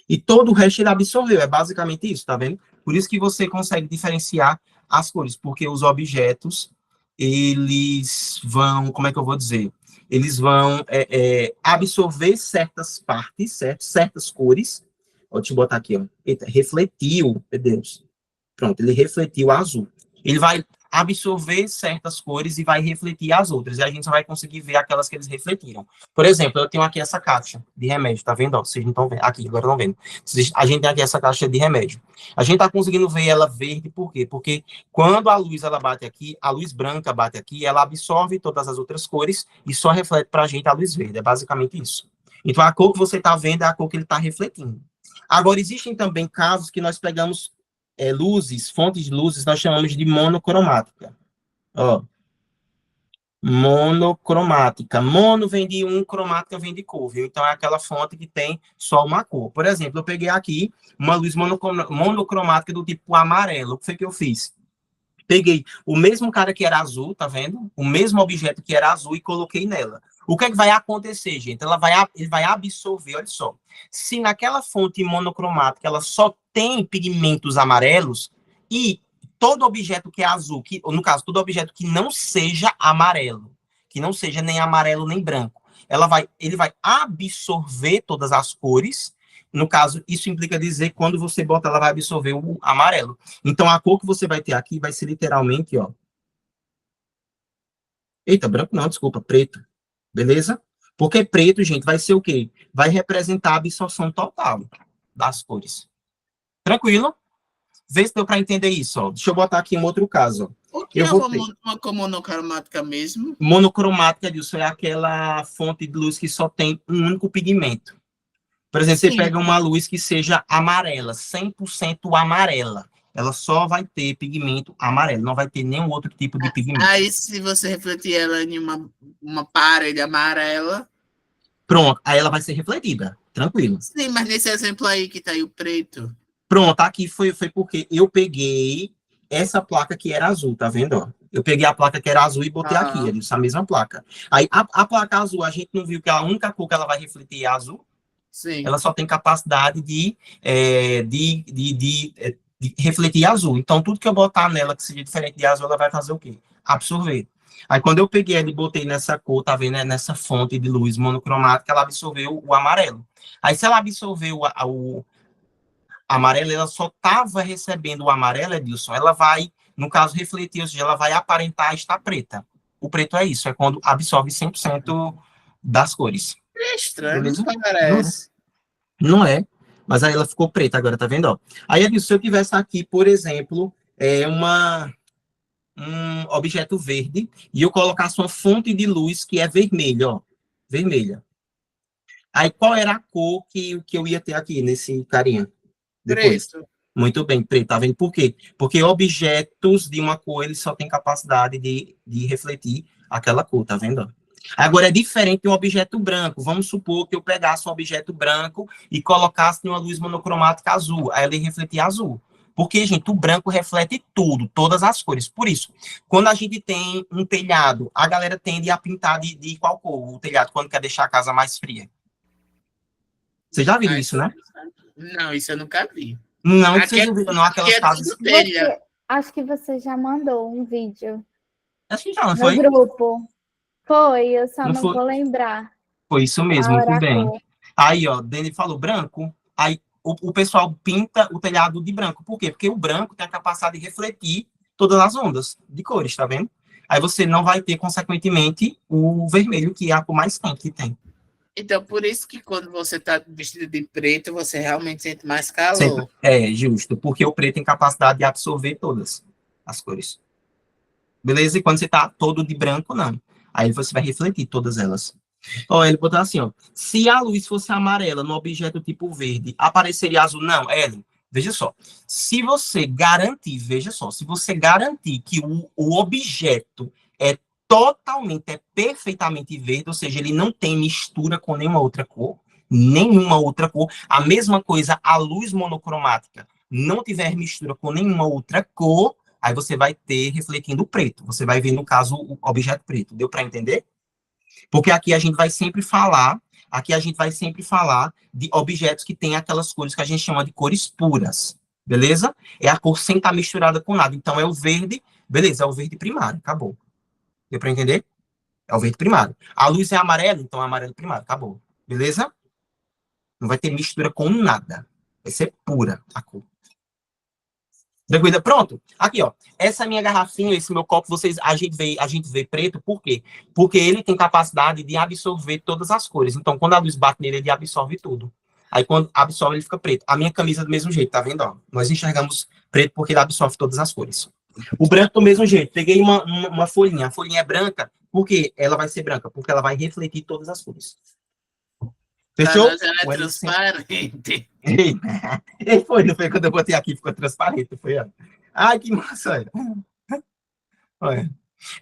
E todo o resto ele absorveu, é basicamente isso, tá vendo? Por isso que você consegue diferenciar as cores, porque os objetos, eles vão, como é que eu vou dizer? Eles vão absorver certas partes, certas cores. Deixa eu botar aqui, ó. Eita, refletiu, meu Deus. Pronto, ele refletiu azul. Ele vai absorver certas cores e vai refletir as outras. E a gente só vai conseguir ver aquelas que eles refletiram. Por exemplo, eu tenho aqui essa caixa de remédio, tá vendo? Ó, vocês não estão vendo. Aqui, agora não vendo. A gente tem aqui essa caixa de remédio. A gente tá conseguindo ver ela verde, por quê? Porque quando a luz ela bate aqui, a luz branca bate aqui, ela absorve todas as outras cores e só reflete pra gente a luz verde. É basicamente isso. Então, a cor que você tá vendo é a cor que ele tá refletindo. Agora, existem também casos que nós pegamos luzes, fontes de luzes, nós chamamos de monocromática. Ó, monocromática. Mono vem de um, cromática vem de cor, viu? Então, é aquela fonte que tem só uma cor. Por exemplo, eu peguei aqui uma luz monocromática do tipo amarelo. O que foi que eu fiz? Peguei o mesmo cara que era azul, tá vendo? O mesmo objeto que era azul e coloquei nela. O que é que vai acontecer, gente? Ele vai absorver, olha só. Se naquela fonte monocromática ela só tem pigmentos amarelos e todo objeto que é azul, no caso, todo objeto que não seja amarelo, que não seja nem amarelo nem branco, ele vai absorver todas as cores. No caso, isso implica dizer que quando você bota, ela vai absorver o amarelo. Então, a cor que você vai ter aqui vai ser literalmente, ó. Eita, branco não, desculpa, preto. Beleza? Porque preto, gente, vai ser o quê? Vai representar a absorção total das cores. Tranquilo? Vê se deu para entender isso, ó. Deixa eu botar aqui um outro caso. O que é uma monocromática mesmo? Monocromática, Dilson, é aquela fonte de luz que só tem um único pigmento. Por exemplo, Sim. Você pega uma luz que seja amarela, 100% amarela. Ela só vai ter pigmento amarelo, não vai ter nenhum outro tipo de pigmento. Aí, se você refletir ela em uma parede amarela... Pronto, aí ela vai ser refletida, tranquilo. Sim, mas nesse exemplo aí que tá aí o preto... Pronto, aqui foi porque eu peguei essa placa que era azul, tá vendo? Ó? Eu peguei a placa que era azul e botei aqui, essa mesma placa. Aí, a placa azul, a gente não viu que a única cor que ela vai refletir é azul. Sim. Ela só tem capacidade de refletir azul. Então, tudo que eu botar nela que seja diferente de azul, ela vai fazer o quê? Absorver. Aí, quando eu peguei ela e botei nessa cor, tá vendo? Nessa fonte de luz monocromática, ela absorveu o amarelo. Aí, se ela absorveu o amarelo, ela só estava recebendo o amarelo, Edilson, ela vai, no caso, refletir, ou seja, ela vai aparentar estar preta. O preto é isso, é quando absorve 100% das cores. É estranho, Beleza? não parece. Não é, mas aí ela ficou preta agora, tá vendo? Ó? Aí, Edilson, se eu tivesse aqui, por exemplo, um objeto verde, e eu colocasse uma fonte de luz que é vermelha, ó, vermelha. Aí, qual era a cor que eu ia ter aqui, nesse carinha? Depois. Preto. Muito bem, preto, tá vendo por quê? Porque objetos de uma cor, eles só têm capacidade de refletir aquela cor, tá vendo? Agora, é diferente de um objeto branco. Vamos supor que eu pegasse um objeto branco e colocasse em uma luz monocromática azul, aí ele refletia azul. Porque, gente, o branco reflete tudo, todas as cores. Por isso, quando a gente tem um telhado, a galera tende a pintar de qual cor? O telhado, quando quer deixar a casa mais fria. Você já viu isso, né? Não, isso eu nunca vi. Não, vocês não viram, não, aquelas casas... Acho que você já mandou um vídeo Acho que já, não no foi? grupo. Foi, eu só não foi? vou lembrar. Foi isso mesmo, A hora, muito a bem. cor. Aí, ó, Dani falou branco, aí o pessoal pinta o telhado de branco. Por quê? Porque o branco tem a capacidade de refletir todas as ondas de cores, tá vendo? Aí você não vai ter, consequentemente, o vermelho, que é a cor mais quente que tem. Então, por isso que quando você tá vestido de preto, você realmente sente mais calor. Sempre. É, justo, porque o preto tem capacidade de absorver todas as cores. Beleza? E quando você tá todo de branco, não. Aí você vai refletir todas elas. Ó, ele botou assim, ó. Se a luz fosse amarela no objeto tipo verde, apareceria azul? Não, Ellen, veja só. Se você garantir, veja só, se você garantir que o objeto é perfeitamente verde, ou seja, ele não tem mistura com nenhuma outra cor, a mesma coisa, a luz monocromática não tiver mistura com nenhuma outra cor, aí você vai ter refletindo o preto. Você vai ver, no caso, o objeto preto. Deu para entender? Porque aqui a gente vai sempre falar de objetos que têm aquelas cores que a gente chama de cores puras. Beleza? É a cor sem estar misturada com nada. Então, é o verde. Beleza, é o verde primário. Acabou. Deu para entender? É o verde primário. A luz é amarela, então é amarelo primário. Acabou. Beleza? Não vai ter mistura com nada. Vai ser pura a cor. Tranquilo? Pronto. Aqui, ó. Essa minha garrafinha, esse meu copo, a gente vê preto, por quê? Porque ele tem capacidade de absorver todas as cores. Então, quando a luz bate nele, ele absorve tudo. Aí, quando absorve, ele fica preto. A minha camisa do mesmo jeito, tá vendo? Ó? Nós enxergamos preto porque ele absorve todas as cores. O branco do mesmo jeito. Peguei uma folhinha. A folhinha é branca, por quê? Ela vai ser branca? Porque ela vai refletir todas as cores. Fechou? Nós ela é O Ellison- transparente. Não foi quando eu botei aqui, ficou transparente. Foi, ó. Ai, que massa. Olha. Olha.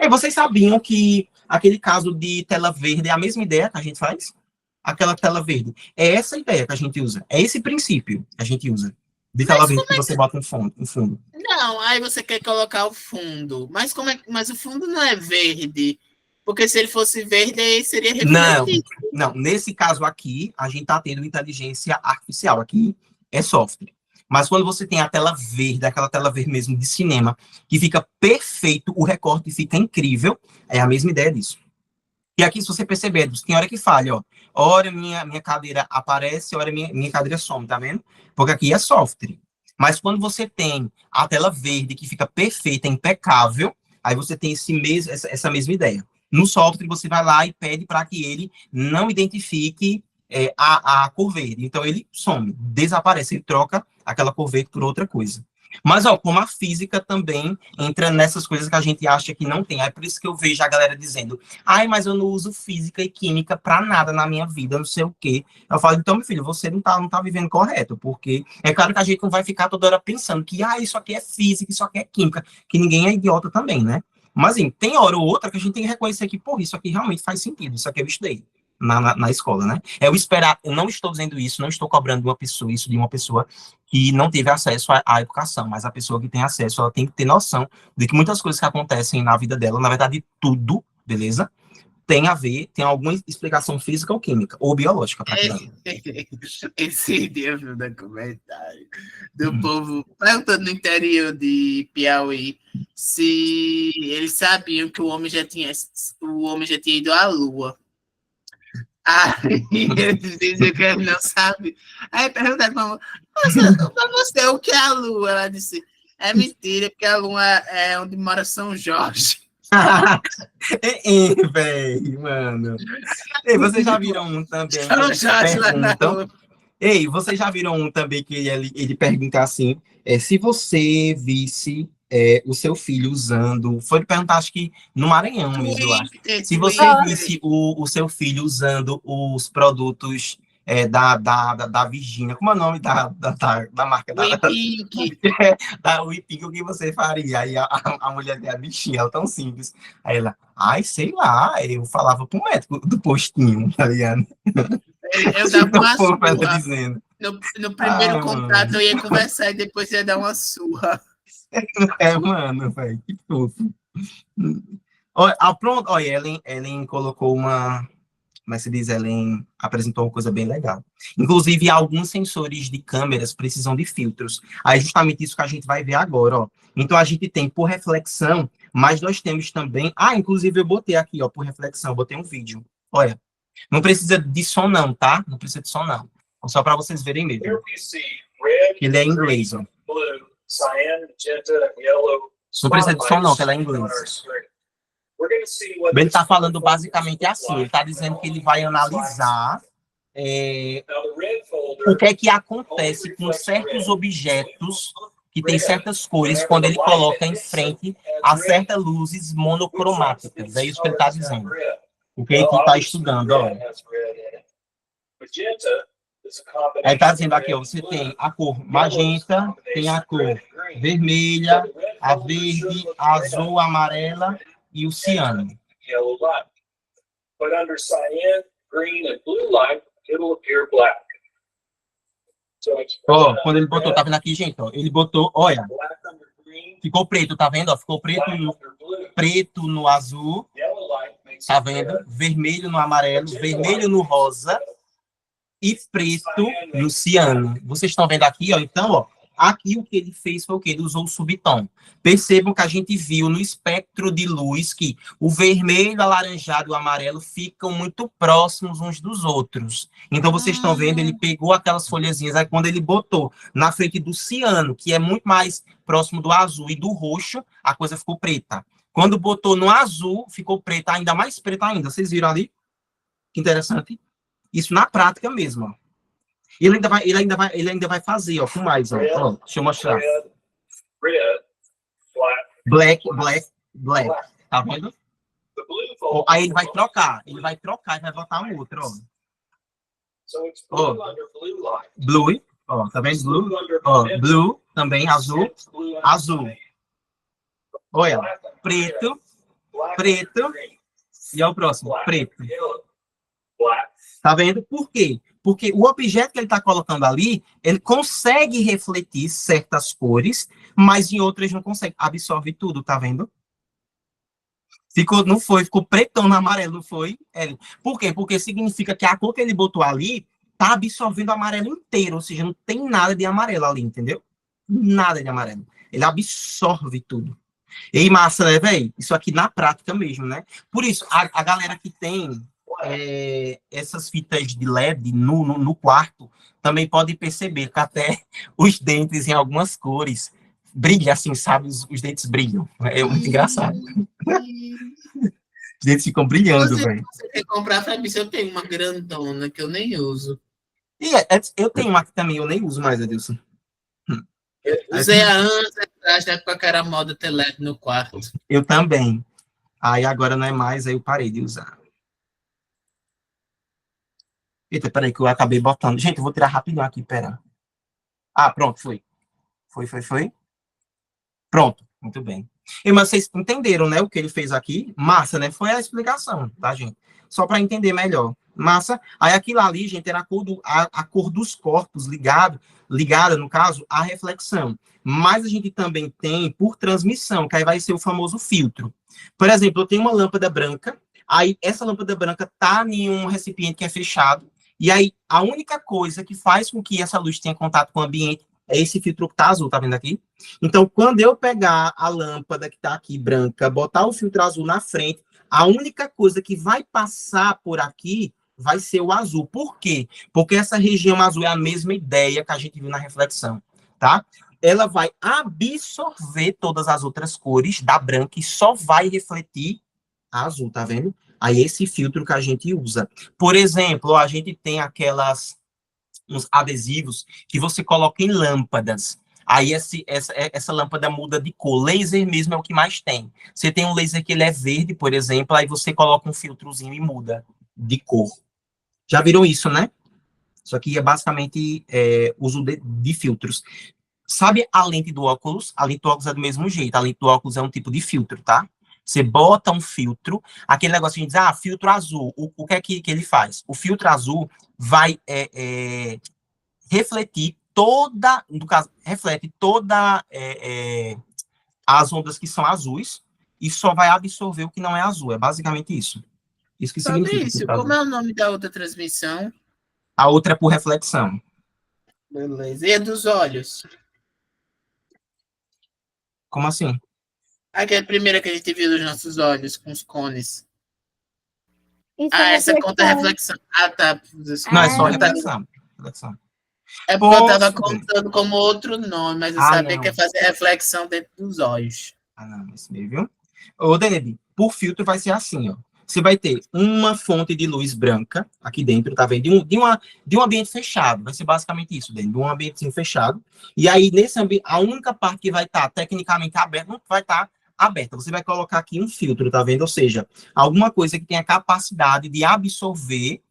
Vocês sabiam que aquele caso de tela verde é a mesma ideia que a gente faz? Aquela tela verde. É essa ideia que a gente usa. É esse princípio que a gente usa. De tela Mas verde como que é você bota um fundo. Não, aí você quer colocar o fundo. Mas o fundo não é verde. Porque se ele fosse verde, aí seria Não, refletido. não. Nesse caso aqui, a gente está tendo inteligência artificial. Aqui é software. Mas quando você tem a tela verde, aquela tela verde mesmo de cinema, que fica perfeito, o recorte fica incrível, é a mesma ideia disso. E aqui, se você perceber, tem hora que falha, ó. Hora minha cadeira aparece, hora minha cadeira some, tá vendo? Porque aqui é software. Mas quando você tem a tela verde, que fica perfeita, impecável, aí você tem essa mesma ideia. No software, você vai lá e pede para que ele não identifique a cor verde. Então, ele some, desaparece, ele troca aquela cor verde por outra coisa. Mas, ó, como a física também entra nessas coisas que a gente acha que não tem. É por isso que eu vejo a galera dizendo, ai, mas eu não uso física e química para nada na minha vida, não sei o quê. Eu falo, então, meu filho, você não tá vivendo correto, porque é claro que a gente não vai ficar toda hora pensando que, isso aqui é física, isso aqui é química, que ninguém é idiota também, né? Mas, assim, tem hora ou outra que a gente tem que reconhecer que, porra, isso aqui realmente faz sentido, isso aqui eu estudei na escola, né? Eu não estou dizendo isso, não estou cobrando isso de uma pessoa que não teve acesso à educação, mas a pessoa que tem acesso, ela tem que ter noção de que muitas coisas que acontecem na vida dela, na verdade, tudo, beleza? Tem alguma explicação física ou química, ou biológica para aquilo. Esse dia eu vi um documentário do povo perguntando no interior de Piauí se eles sabiam que o homem já tinha ido à Lua. Aí eles diziam que ele não sabe. Aí perguntaram para você o que é a Lua? Ela disse, é mentira, porque a Lua é onde mora São Jorge. Véi, mano. Ei, vocês já viram um também? São Jorge lá na Lua. Ei, vocês já viram um também que ele pergunta assim, se você visse o seu filho usando, foi perguntar, acho que no Maranhão mesmo, eu acho. Se você visse o seu filho usando os produtos da Virgínia, como é o nome da marca? Da Whipping, o que você faria? Aí a mulher dela, bichinha, ela tão simples. Aí ela, sei lá, eu falava pro médico do postinho, tá ligado? Eu dava uma surra. Dizendo. No primeiro contato eu ia conversar e depois ia dar uma surra. Mano, velho, que fofo. Pronto, olha, Ellen colocou uma... Como se diz? Ellen apresentou uma coisa bem legal. Inclusive, alguns sensores de câmeras precisam de filtros. Aí, justamente isso que a gente vai ver agora, ó. Então, a gente tem por reflexão, mas nós temos também... inclusive, eu botei aqui, ó, por reflexão, eu botei um vídeo. Olha, não precisa de som não, tá? Não precisa de som não. Só para vocês verem mesmo. Ele é em inglês, ó. Não precisa de som não, que ela é em inglês. Ele está falando basicamente assim, ele está dizendo que ele vai analisar o que é que acontece com certos objetos que tem certas cores quando ele coloca em frente a certas luzes monocromáticas. É isso que ele está dizendo. O que ele está estudando, ó. Ele está dizendo aqui, ó, você tem a cor magenta, tem a cor vermelha, a verde, a azul, a amarela e o ciano. Ó, quando ele botou, tá vendo aqui, gente? Ó, ele botou, olha, ficou preto, tá vendo? Ó, ficou preto no azul, tá vendo? Vermelho no amarelo, vermelho no rosa e preto no ciano. Vocês estão vendo aqui, ó? Então, ó, aqui o que ele fez foi o quê? Ele usou o subtom. Percebam que a gente viu no espectro de luz que o vermelho, alaranjado e o amarelo ficam muito próximos uns dos outros. Então, vocês estão vendo, ele pegou aquelas folhazinhas, aí quando ele botou na frente do ciano, que é muito mais próximo do azul e do roxo, a coisa ficou preta. Quando botou no azul, ficou preta, ainda mais preta ainda. Vocês viram ali? Que interessante. Isso na prática mesmo, ó. Ele ainda vai fazer, ó, com mais, ó. Deixa eu mostrar. Black. Tá vendo? Aí ele vai trocar e vai botar um outro, ó. Ó, blue, ó, tá vendo? Blue, ó, blue, também, azul, azul. Olha, preto, preto, e é o próximo, preto. Tá vendo? Por quê? Porque o objeto que ele está colocando ali, ele consegue refletir certas cores, mas em outras não consegue. Absorve tudo, tá vendo? Ficou, não foi, ficou pretão no amarelo, não foi? Por quê? Porque significa que a cor que ele botou ali tá absorvendo o amarelo inteiro, ou seja, não tem nada de amarelo ali, entendeu? Nada de amarelo. Ele absorve tudo. E massa, né, velho? Isso aqui na prática mesmo, né? Por isso, a galera que tem essas fitas de LED no quarto também pode perceber que até os dentes em algumas cores brilham assim, sabe? Os dentes brilham. É muito engraçado. Os dentes ficam brilhando, velho. Você quer comprar, sabe? Se eu tenho uma grandona que eu nem uso. E eu tenho uma aqui também, eu nem uso mais, Adilson. Usei há anos atrás, na época que era moda ter LED no quarto. Eu também. Aí agora não é mais, aí eu parei de usar. Eita, peraí, que eu acabei botando. Gente, eu vou tirar rapidinho aqui, pera. Ah, pronto, foi. Foi. Pronto, muito bem. E, mas vocês entenderam, né, o que ele fez aqui? Massa, né? Foi a explicação, tá, gente? Só para entender melhor. Massa. Aí aquilo ali, gente, era a cor dos corpos ligada, no caso, à reflexão. Mas a gente também tem por transmissão, que aí vai ser o famoso filtro. Por exemplo, eu tenho uma lâmpada branca, aí essa lâmpada branca tá em um recipiente que é fechado, e aí a única coisa que faz com que essa luz tenha contato com o ambiente é esse filtro que tá azul, tá vendo aqui? Então, quando eu pegar a lâmpada que tá aqui branca, botar o filtro azul na frente, a única coisa que vai passar por aqui vai ser o azul. Por quê? Porque essa região azul é a mesma ideia que a gente viu na reflexão, tá? Ela vai absorver todas as outras cores da branca e só vai refletir a azul, tá vendo? Aí esse filtro que a gente usa. Por exemplo, a gente tem uns adesivos que você coloca em lâmpadas. Aí essa lâmpada muda de cor. Laser mesmo é o que mais tem. Você tem um laser que ele é verde, por exemplo, aí você coloca um filtrozinho e muda de cor. Já viram isso, né? Isso aqui é basicamente uso de filtros. Sabe a lente do óculos? A lente do óculos é do mesmo jeito. A lente do óculos é um tipo de filtro, tá? Você bota um filtro, aquele negócio de dizer, filtro azul. O que é que ele faz? O filtro azul vai refletir no caso, reflete toda as ondas que são azuis e só vai absorver o que não é azul. É basicamente isso. Isso que Sobre significa. isso, como é o nome da outra transmissão? A outra é por reflexão. Beleza. E a dos olhos? Como assim? Aquela primeira que a gente viu dos nossos olhos, com os cones. Isso é Essa conta é reflexão. reflexão. Tá. Não, é só Ah, reflexão. É porque eu estava Poxa. contando como outro nome, mas eu Ah, sabia não. que ia fazer reflexão dentro dos olhos. Ah, não, esse meio, viu? Ô, Deneb, por filtro vai ser assim, ó. Você vai ter uma fonte de luz branca aqui dentro, tá vendo? De um ambiente fechado. Vai ser basicamente isso, dentro de um ambiente fechado. E aí, nesse ambiente, a única parte que vai estar tecnicamente aberta não vai estar aberta. Você vai colocar aqui um filtro, tá vendo? Ou seja, alguma coisa que tenha capacidade de absorver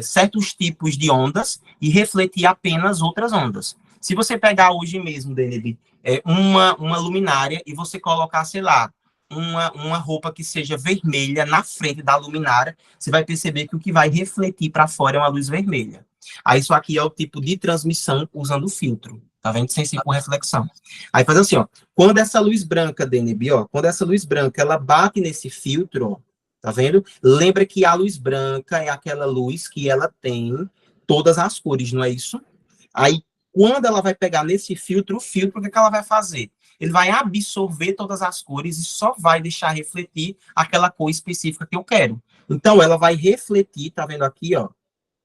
certos tipos de ondas e refletir apenas outras ondas. Se você pegar hoje mesmo, Deneb, uma luminária e você colocar, sei lá, uma roupa que seja vermelha na frente da luminária, você vai perceber que o que vai refletir para fora é uma luz vermelha. Aí isso aqui é o tipo de transmissão usando o filtro, tá vendo? Sem ser por reflexão. Aí faz assim, ó, quando essa luz branca, Deneb, ó, quando essa luz branca, ela bate nesse filtro, ó, tá vendo? Lembra que a luz branca é aquela luz que ela tem todas as cores, não é isso? Aí, quando ela vai pegar nesse filtro, o filtro, o que ela vai fazer? Ele vai absorver todas as cores e só vai deixar refletir aquela cor específica que eu quero. Então, ela vai refletir, tá vendo aqui, ó,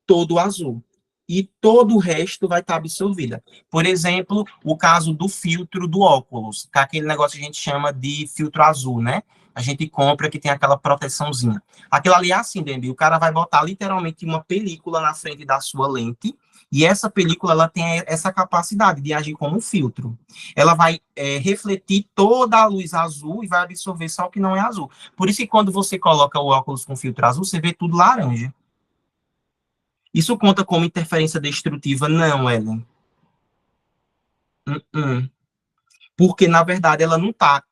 todo o azul. E todo o resto vai estar absorvida. Por exemplo, o caso do filtro do óculos, que é aquele negócio que a gente chama de filtro azul, né? A gente compra que tem aquela proteçãozinha. Aquilo ali é assim, Dembi, o cara vai botar literalmente uma película na frente da sua lente, e essa película ela tem essa capacidade de agir como um filtro. Ela vai refletir toda a luz azul e vai absorver só o que não é azul. Por isso que quando você coloca o óculos com filtro azul, você vê tudo laranja. Isso conta como interferência destrutiva? Não, Ellen. Uh-uh. Porque, na verdade, ela não está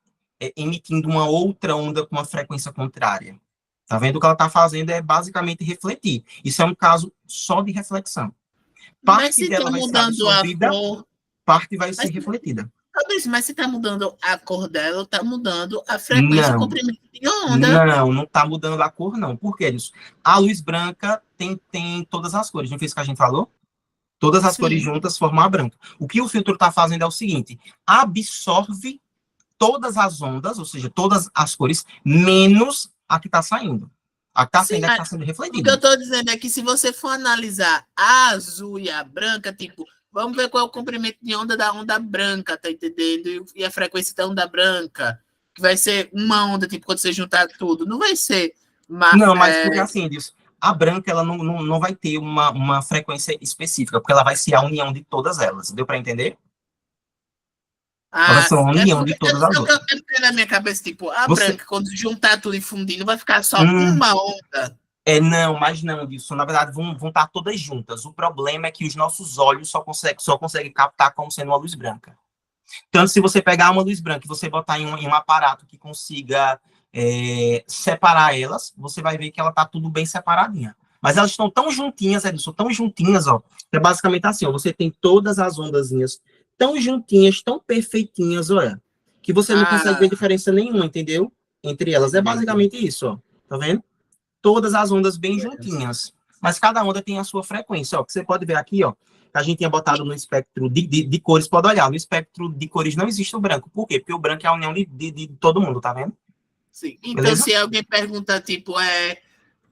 emitindo uma outra onda com uma frequência contrária. Tá vendo? O que ela está fazendo é basicamente refletir. Isso é um caso só de reflexão. Mas Parte se dela tá vai ser mudando a absorvida, cor. parte vai ser Mas, refletida. mas se tá mudando a cor dela, tá mudando a frequência e o Não, comprimento de onda. não está mudando a cor, não. Por que isso? A luz branca tem todas as cores. Não foi isso que a gente falou? Todas as cores Sim. juntas formam a branca. O que o filtro está fazendo é o seguinte: absorve todas as ondas, ou seja, todas as cores, menos a que está saindo. A que está saindo é a que está sendo O que eu refletida. estou dizendo é que se você for analisar a azul e a branca, tipo, vamos ver qual é o comprimento de onda da onda branca, tá entendendo? E a frequência da onda branca, que vai ser uma onda, tipo, quando você juntar tudo, não vai ser Não, mas porque assim, Edilson, a branca ela não vai ter uma frequência específica, porque ela vai ser a união de todas elas. Deu para entender? Ela vai ser uma união de todas as outras. porque na minha cabeça, tipo, a Você, branca, quando juntar tudo e fundindo, vai ficar só uma onda. não, mas não, Edilson. Na verdade, vão estar todas juntas. O problema é que os nossos olhos só conseguem captar como sendo uma luz branca. Tanto se você pegar uma luz branca e você botar em um aparato que consiga separar elas, você vai ver que ela está tudo bem separadinha. Mas elas estão tão juntinhas, Edilson, tão juntinhas, ó. É basicamente assim, ó, você tem todas as ondazinhas tão juntinhas, tão perfeitinhas, olha, que você não consegue ver diferença nenhuma, entendeu? Entre elas. É basicamente isso, ó. Tá vendo? Todas as ondas bem juntinhas. Mas cada onda tem a sua frequência, ó. Que você pode ver aqui, ó. A gente tinha botado no espectro de cores, pode olhar. No espectro de cores não existe o branco. Por quê? Porque o branco é a união de todo mundo, tá vendo? Sim. Então, Beleza? se alguém perguntar, tipo,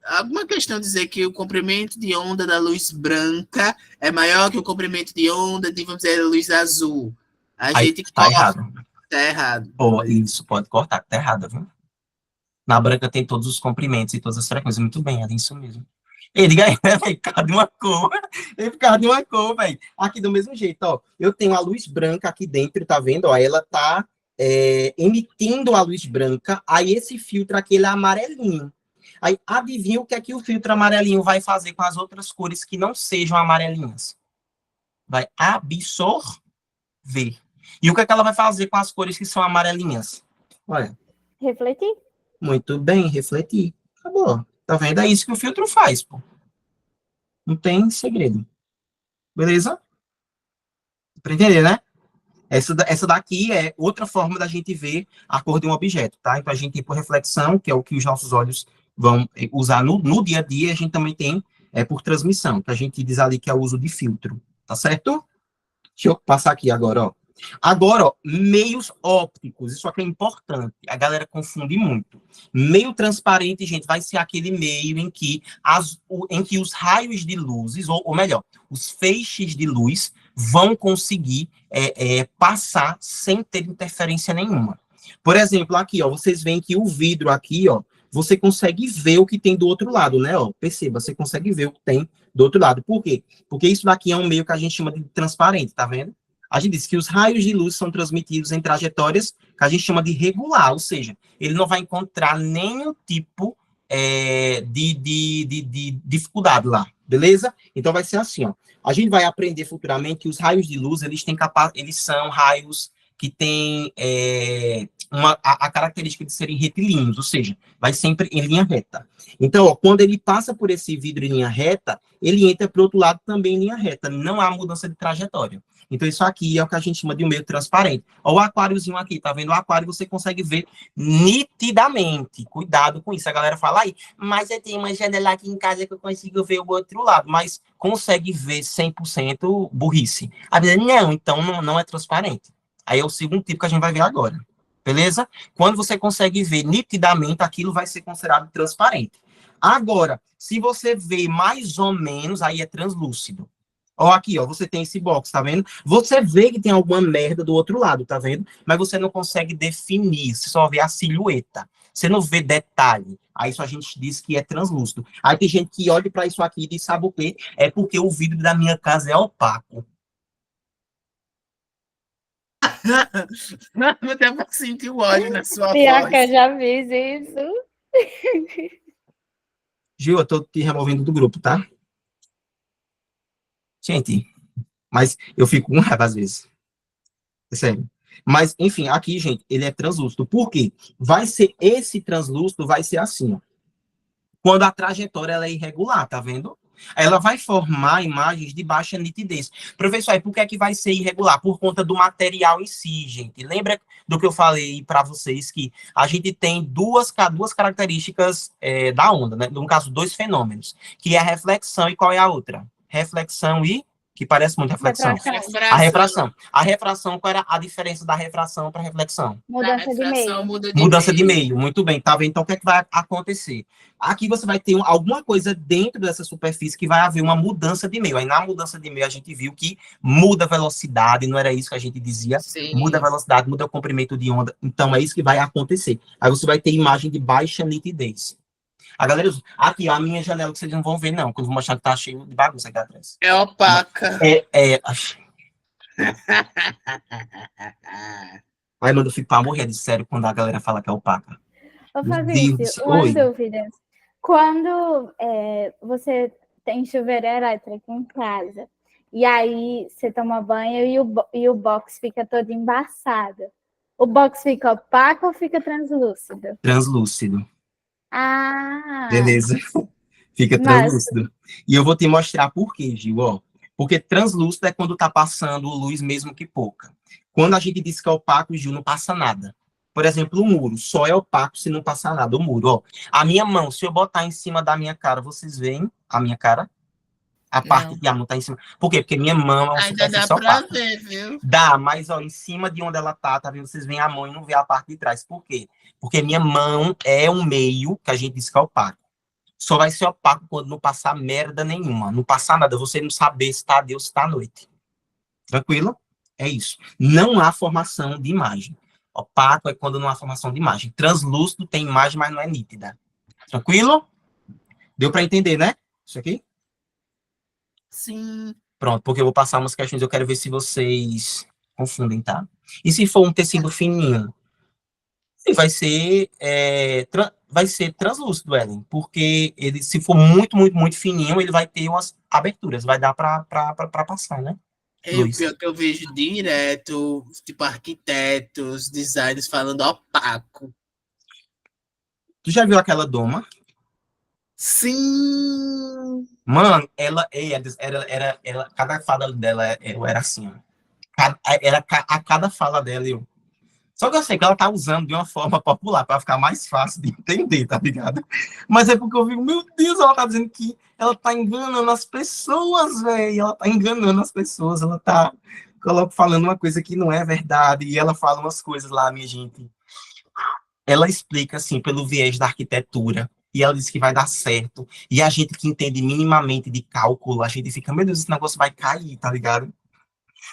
alguma questão dizer que o comprimento de onda da luz branca é maior que o comprimento de onda de, vamos dizer, a luz azul. A Aí gente tá errado. Tá errado. Pô, isso pode cortar, tá errado, viu? Na branca tem todos os comprimentos e todas as frequências. Muito bem, é isso mesmo. Ele ganha, velho, por causa de uma cor. Ele por causa de uma cor, velho. Aqui do mesmo jeito, ó. Eu tenho a luz branca aqui dentro, tá vendo? Ó, ela tá emitindo a luz branca. Aí esse filtro aqui, ele é amarelinho. Aí adivinha o que é que o filtro amarelinho vai fazer com as outras cores que não sejam amarelinhas? Vai absorver. E o que é que ela vai fazer com as cores que são amarelinhas? Olha. Refletir. Muito bem, refletir. Acabou. Tá vendo? É isso que o filtro faz, pô. Não tem segredo. Beleza? Pra entender, né? Essa daqui é outra forma da gente ver a cor de um objeto, tá? Então, a gente tem por reflexão, que é o que os nossos olhos vão usar no dia a dia, a gente também tem por transmissão, que a gente diz ali que é o uso de filtro, tá certo? Deixa eu passar aqui agora, ó. Agora, ó, meios ópticos, isso aqui é importante, a galera confunde muito. Meio transparente, gente, vai ser aquele meio em que os raios de luzes, ou melhor, os feixes de luz vão conseguir passar sem ter interferência nenhuma. Por exemplo, aqui, ó, vocês veem que o vidro aqui, ó, você consegue ver o que tem do outro lado, né? Ó, perceba, você consegue ver o que tem do outro lado. Por quê? Porque isso daqui é um meio que a gente chama de transparente, tá vendo? A gente diz que os raios de luz são transmitidos em trajetórias que a gente chama de regular, ou seja, ele não vai encontrar nenhum tipo de dificuldade lá, beleza? Então vai ser assim, ó. A gente vai aprender futuramente que os raios de luz, eles são raios que têm a característica de serem retilíneos, ou seja, vai sempre em linha reta. Então, ó, quando ele passa por esse vidro em linha reta, ele entra para o outro lado também em linha reta, não há mudança de trajetória. Então, isso aqui é o que a gente chama de um meio transparente. Olha o aquáriozinho aqui, tá vendo? O aquário você consegue ver nitidamente. Cuidado com isso. A galera fala aí, mas eu tenho uma janela aqui em casa que eu consigo ver o outro lado. Mas consegue ver 100% burrice. A verdade, não, então não é transparente. Aí é o segundo tipo que a gente vai ver agora. Beleza? Quando você consegue ver nitidamente, aquilo vai ser considerado transparente. Agora, se você vê mais ou menos, aí é translúcido. Ó, aqui, ó, você tem esse box, tá vendo? Você vê que tem alguma merda do outro lado, tá vendo? Mas você não consegue definir, você só vê a silhueta. Você não vê detalhe. Aí isso a gente diz que é translúcido. Aí tem gente que olha para isso aqui e diz, sabe o quê? É porque o vidro da minha casa é opaco. Não deu pra sentir o ódio na sua Pior voz. que eu já fiz isso. Gil, eu tô te removendo do grupo, tá? Gente, mas eu fico com raiva às vezes. É sério. Mas, enfim, aqui, gente, ele é translúcido. Por quê? Esse translúcido vai ser assim, ó. Quando a trajetória ela é irregular, tá vendo? Ela vai formar imagens de baixa nitidez. Professor, aí por que é que vai ser irregular? Por conta do material em si, gente. Lembra do que eu falei para vocês, que a gente tem duas características da onda, né? No caso, dois fenômenos, que é a reflexão e qual é a outra? Reflexão e... que parece muito reflexão. A refração. A refração, qual era a diferença da refração para reflexão? Mudança de meio. Mudança de meio, muito bem, tá vendo? Então, o que é que vai acontecer? Aqui você vai ter alguma coisa dentro dessa superfície que vai haver uma mudança de meio. Aí, na mudança de meio, a gente viu que muda a velocidade, não era isso que a gente dizia? Sim. Muda a velocidade, muda o comprimento de onda. Então, é isso que vai acontecer. Aí, você vai ter imagem de baixa nitidez. A galera, aqui, ó, a minha janela que vocês não vão ver, não, que eu vou mostrar que tá cheio de bagunça aqui atrás. É opaca. Ai, mano, eu fico pra morrer de sério quando a galera fala que é opaca. Ô, Meu Fabrício, Deus, uma oi. dúvida. Quando você tem chuveiro elétrico em casa, e aí você toma banho e o box fica todo embaçado, o box fica opaco ou fica translúcido? Translúcido. Ah, Beleza? Fica translúcido. E eu vou te mostrar por quê, Gil, ó. Porque translúcido é quando tá passando luz mesmo que pouca. Quando a gente diz que é opaco, Gil, não passa nada. Por exemplo, o muro só é opaco se não passar nada. O muro, ó. A minha mão, se eu botar em cima da minha cara, vocês veem a minha cara? A parte que a mão tá em cima. Por quê? Porque minha mão é uma Ainda dá superfície pra opaca. ver, viu? Dá, mas ó, em cima de onde ela tá vendo? Vocês veem a mão e não vê a parte de trás. Por quê? Porque minha mão é um meio que a gente diz que é opaco. Só vai ser opaco quando não passar merda nenhuma. Não passar nada, você não saber se tá dia ou se tá noite. Tranquilo? É isso. Não há formação de imagem. Opaco é quando não há formação de imagem. Translúcido tem imagem, mas não é nítida. Tranquilo? Deu para entender, né? Isso aqui? Sim. Pronto, porque eu vou passar umas questões, eu quero ver se vocês confundem, tá? E se for um tecido fininho? Vai ser translúcido, Ellen, porque ele, se for muito, muito, muito fininho, ele vai ter umas aberturas, vai dar para passar, né? Pior que eu vejo direto, tipo, arquitetos, designers falando opaco. Tu já viu aquela doma? Sim! Mano, cada fala dela era assim, ó. A cada fala dela, Só que eu sei que ela tá usando de uma forma popular para ficar mais fácil de entender, tá ligado? Mas é porque eu vi, meu Deus, ela tá dizendo que ela tá enganando as pessoas, velho. Ela tá enganando as pessoas, ela tá falando uma coisa que não é verdade, e ela fala umas coisas lá, minha gente. Ela explica, assim, pelo viés da arquitetura, e ela diz que vai dar certo. E a gente que entende minimamente de cálculo, a gente fica, meu Deus, esse negócio vai cair, tá ligado?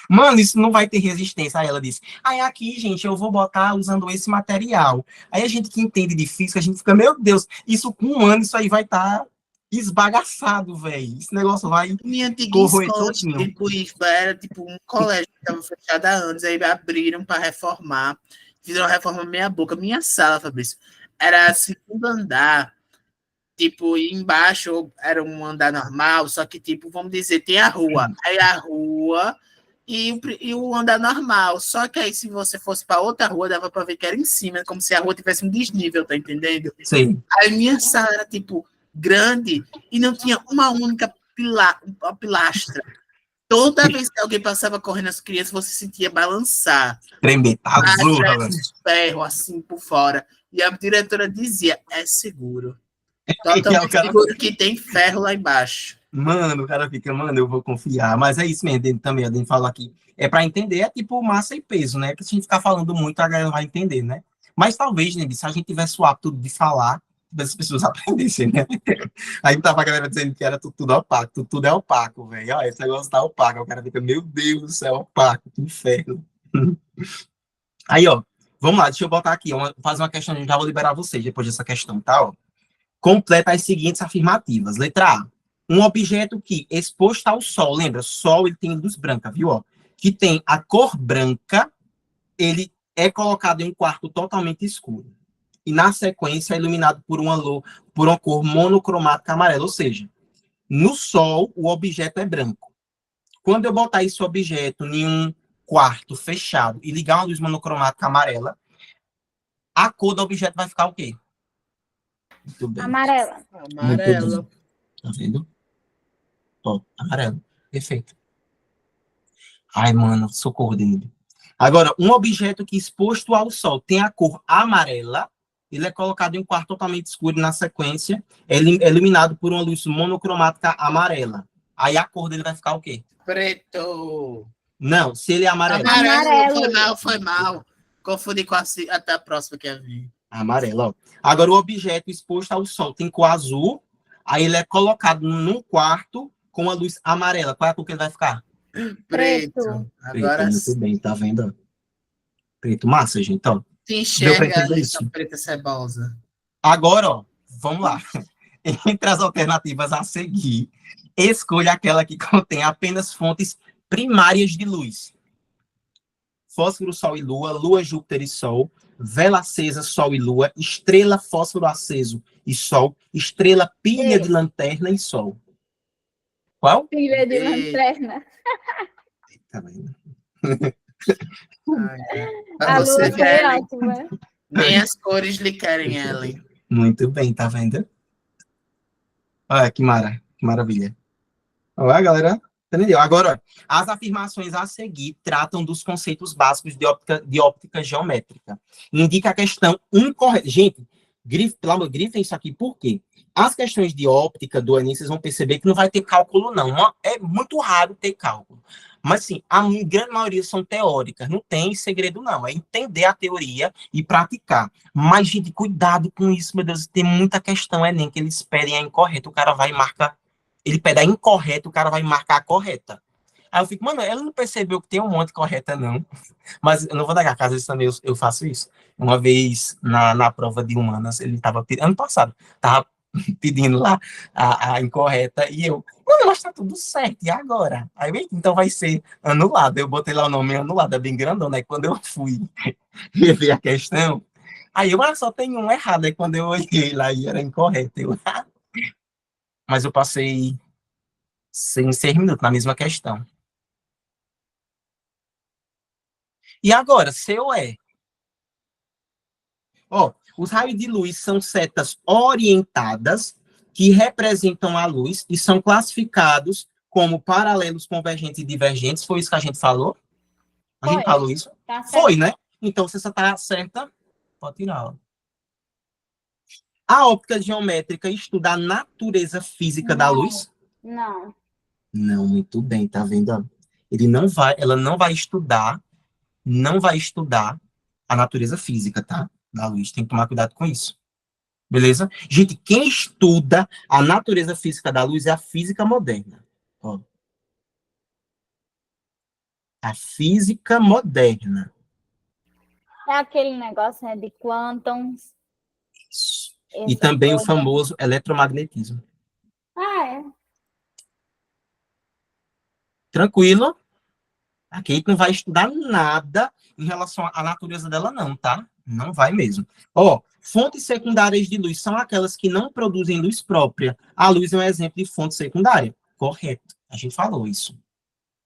Mano, isso não vai ter resistência. Aí ela disse, aí aqui, gente, eu vou botar usando esse material. Aí a gente que entende de física, a gente fica, meu Deus, isso com um ano, isso aí vai estar esbagaçado, velho. Esse negócio vai Minha antiga corroer escola, todinho. tipo, IFBA, era tipo um colégio que estava fechado há anos, aí abriram para reformar, fizeram uma reforma meia boca. Minha sala, Fabrício, era segundo andar, tipo, e embaixo era um andar normal, só que, tipo, vamos dizer, tem a rua. Aí a rua e o andar normal. Só que aí, se você fosse para outra rua, dava para ver que era em cima, como se a rua tivesse um desnível, tá entendendo? Sim. Aí minha sala era, tipo, grande e não tinha uma única pilastra. Toda vez que alguém passava correndo as crianças, você sentia balançar. Tremer, tá azul, galera. Ferro, assim, por fora. E a diretora dizia, é seguro. Totalmente seguro que tem ferro lá embaixo. Mano, o cara fica, mano, eu vou confiar. Mas é isso mesmo, também, a gente fala aqui. É para entender, é tipo massa e peso, né? Que se a gente ficar falando muito, a galera vai entender, né? Mas talvez, né, se a gente tivesse o hábito de falar, as pessoas aprendessem, né? Aí tava a galera dizendo que era tudo opaco, tudo é opaco, velho. Esse negócio tá opaco. O cara fica, meu Deus do céu, opaco, que inferno. Aí, ó, vamos lá, deixa eu botar aqui, fazer uma questão, já vou liberar vocês depois dessa questão, tá? Ó. Completa as seguintes afirmativas. Letra A. Um objeto que, exposto ao sol, lembra, sol ele tem luz branca, viu? Ó, que tem a cor branca, ele é colocado em um quarto totalmente escuro. E, na sequência, é iluminado por uma cor monocromática amarela. Ou seja, no sol, o objeto é branco. Quando eu botar esse objeto em um quarto fechado e ligar uma luz monocromática amarela, a cor do objeto vai ficar o quê? Muito bem. Amarela. Amarelo. Tá vendo? Ó, amarelo. Perfeito. Ai, mano, socorro, Denise. Agora, um objeto que exposto ao sol tem a cor amarela, ele é colocado em um quarto totalmente escuro e, na sequência, é iluminado por uma luz monocromática amarela. Aí a cor dele vai ficar o quê? Preto. Não, se ele é amarelo. Amarelo. Foi mal. Confundi com até a próxima que eu vi. Amarelo, ó. Agora, o objeto exposto ao sol tem cor azul, aí ele é colocado num quarto com uma luz amarela. Qual é a cor que ele vai ficar? Preto. Agora Preto, muito bem, tá vendo? Preto, massa, gente, ó. se Deu pra enxerga entender ali, isso? essa preta cebosa. Agora, ó, vamos lá. Entre as alternativas a seguir, escolha aquela que contém apenas fontes primárias de luz. Fósforo, Sol e Lua, Lua, Júpiter e Sol, vela acesa, Sol e Lua, estrela, fósforo aceso e Sol, estrela, pilha de lanterna e Sol. Qual? Pilha de Ei. lanterna. Tá vendo? A Pra lua você foi ver, Ellen, ótima. nem as cores lhe querem, Ellen. Muito bem, tá vendo? Olha que maravilha. Olha, galera, entendeu? Agora, ó, as afirmações a seguir tratam dos conceitos básicos de óptica geométrica. Indica a questão incorreta. Gente, grifem isso aqui, por quê? As questões de óptica do Enem, vocês vão perceber que não vai ter cálculo, não. É muito raro ter cálculo. Mas, sim, a grande maioria são teóricas. Não tem segredo, não. É entender a teoria e praticar. Mas, gente, cuidado com isso, meu Deus. Tem muita questão, Enem, que eles pedem a incorreta. O cara vai e marca. Ele pede a incorreta, o cara vai marcar a correta. Aí eu fico, mano, ela não percebeu que tem um monte de correta, não. Mas eu não vou negar, às vezes também eu faço isso. Uma vez, na prova de humanas, ele estava ano passado, estava pedindo lá a incorreta, e eu, mano, mas tá tudo certo, e agora? Aí, então vai ser anulado. Eu botei lá o nome anulado, é bem grandão, né? Quando eu fui ver a questão, aí eu, só tem um errado. Aí quando eu olhei lá e era incorreto, eu, mas eu passei 6 minutos na mesma questão. E agora, seu é? Ó, os raios de luz são setas orientadas que representam a luz e são classificados como paralelos, convergentes e divergentes. Foi isso que a gente falou? A gente falou isso? Tá certo. Foi, né? Então, se você está certa, pode tirar. Ó. A óptica geométrica estuda a natureza física da luz? Não. Não, muito bem, tá vendo? Ela não vai estudar a natureza física, tá? Da luz. Tem que tomar cuidado com isso. Beleza? Gente, quem estuda a natureza física da luz é a física moderna. Ó. A física moderna. É aquele negócio, né, de quântons. Isso. E também o famoso eletromagnetismo. Ah, é. Tranquilo? Aqui a gente não vai estudar nada em relação à natureza dela, não, tá? Não vai mesmo. Ó, fontes secundárias de luz são aquelas que não produzem luz própria. A luz é um exemplo de fonte secundária. Correto. A gente falou isso.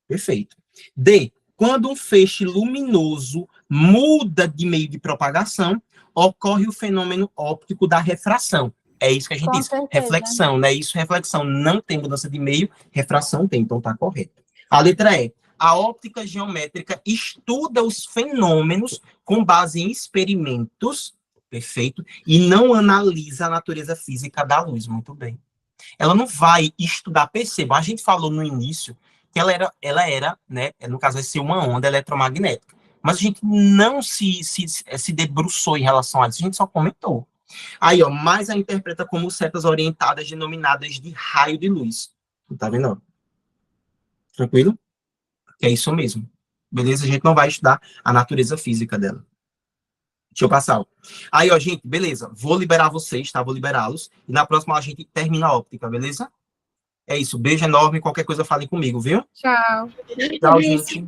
Perfeito. D. Quando um feixe luminoso muda de meio de propagação, ocorre o fenômeno óptico da refração. É isso que a gente diz. Reflexão, né? Isso, reflexão. Não tem mudança de meio, refração tem, então tá correto. A letra E. A óptica geométrica estuda os fenômenos com base em experimentos, perfeito, e não analisa a natureza física da luz, muito bem. Ela não vai estudar, perceba, a gente falou no início que ela era, né, no caso vai ser uma onda eletromagnética, mas a gente não se debruçou em relação a isso, a gente só comentou. Aí, ó, mas a interpreta como setas orientadas denominadas de raio de luz. Tá vendo? Tranquilo? É isso mesmo. Beleza? A gente não vai estudar a natureza física dela. Deixa eu passar. Ó. Aí, ó, gente, beleza. Vou liberar vocês, tá? Vou liberá-los. E na próxima a gente termina a óptica, beleza? É isso. Beijo enorme. Qualquer coisa, falem comigo, viu? Tchau. Tchau, gente.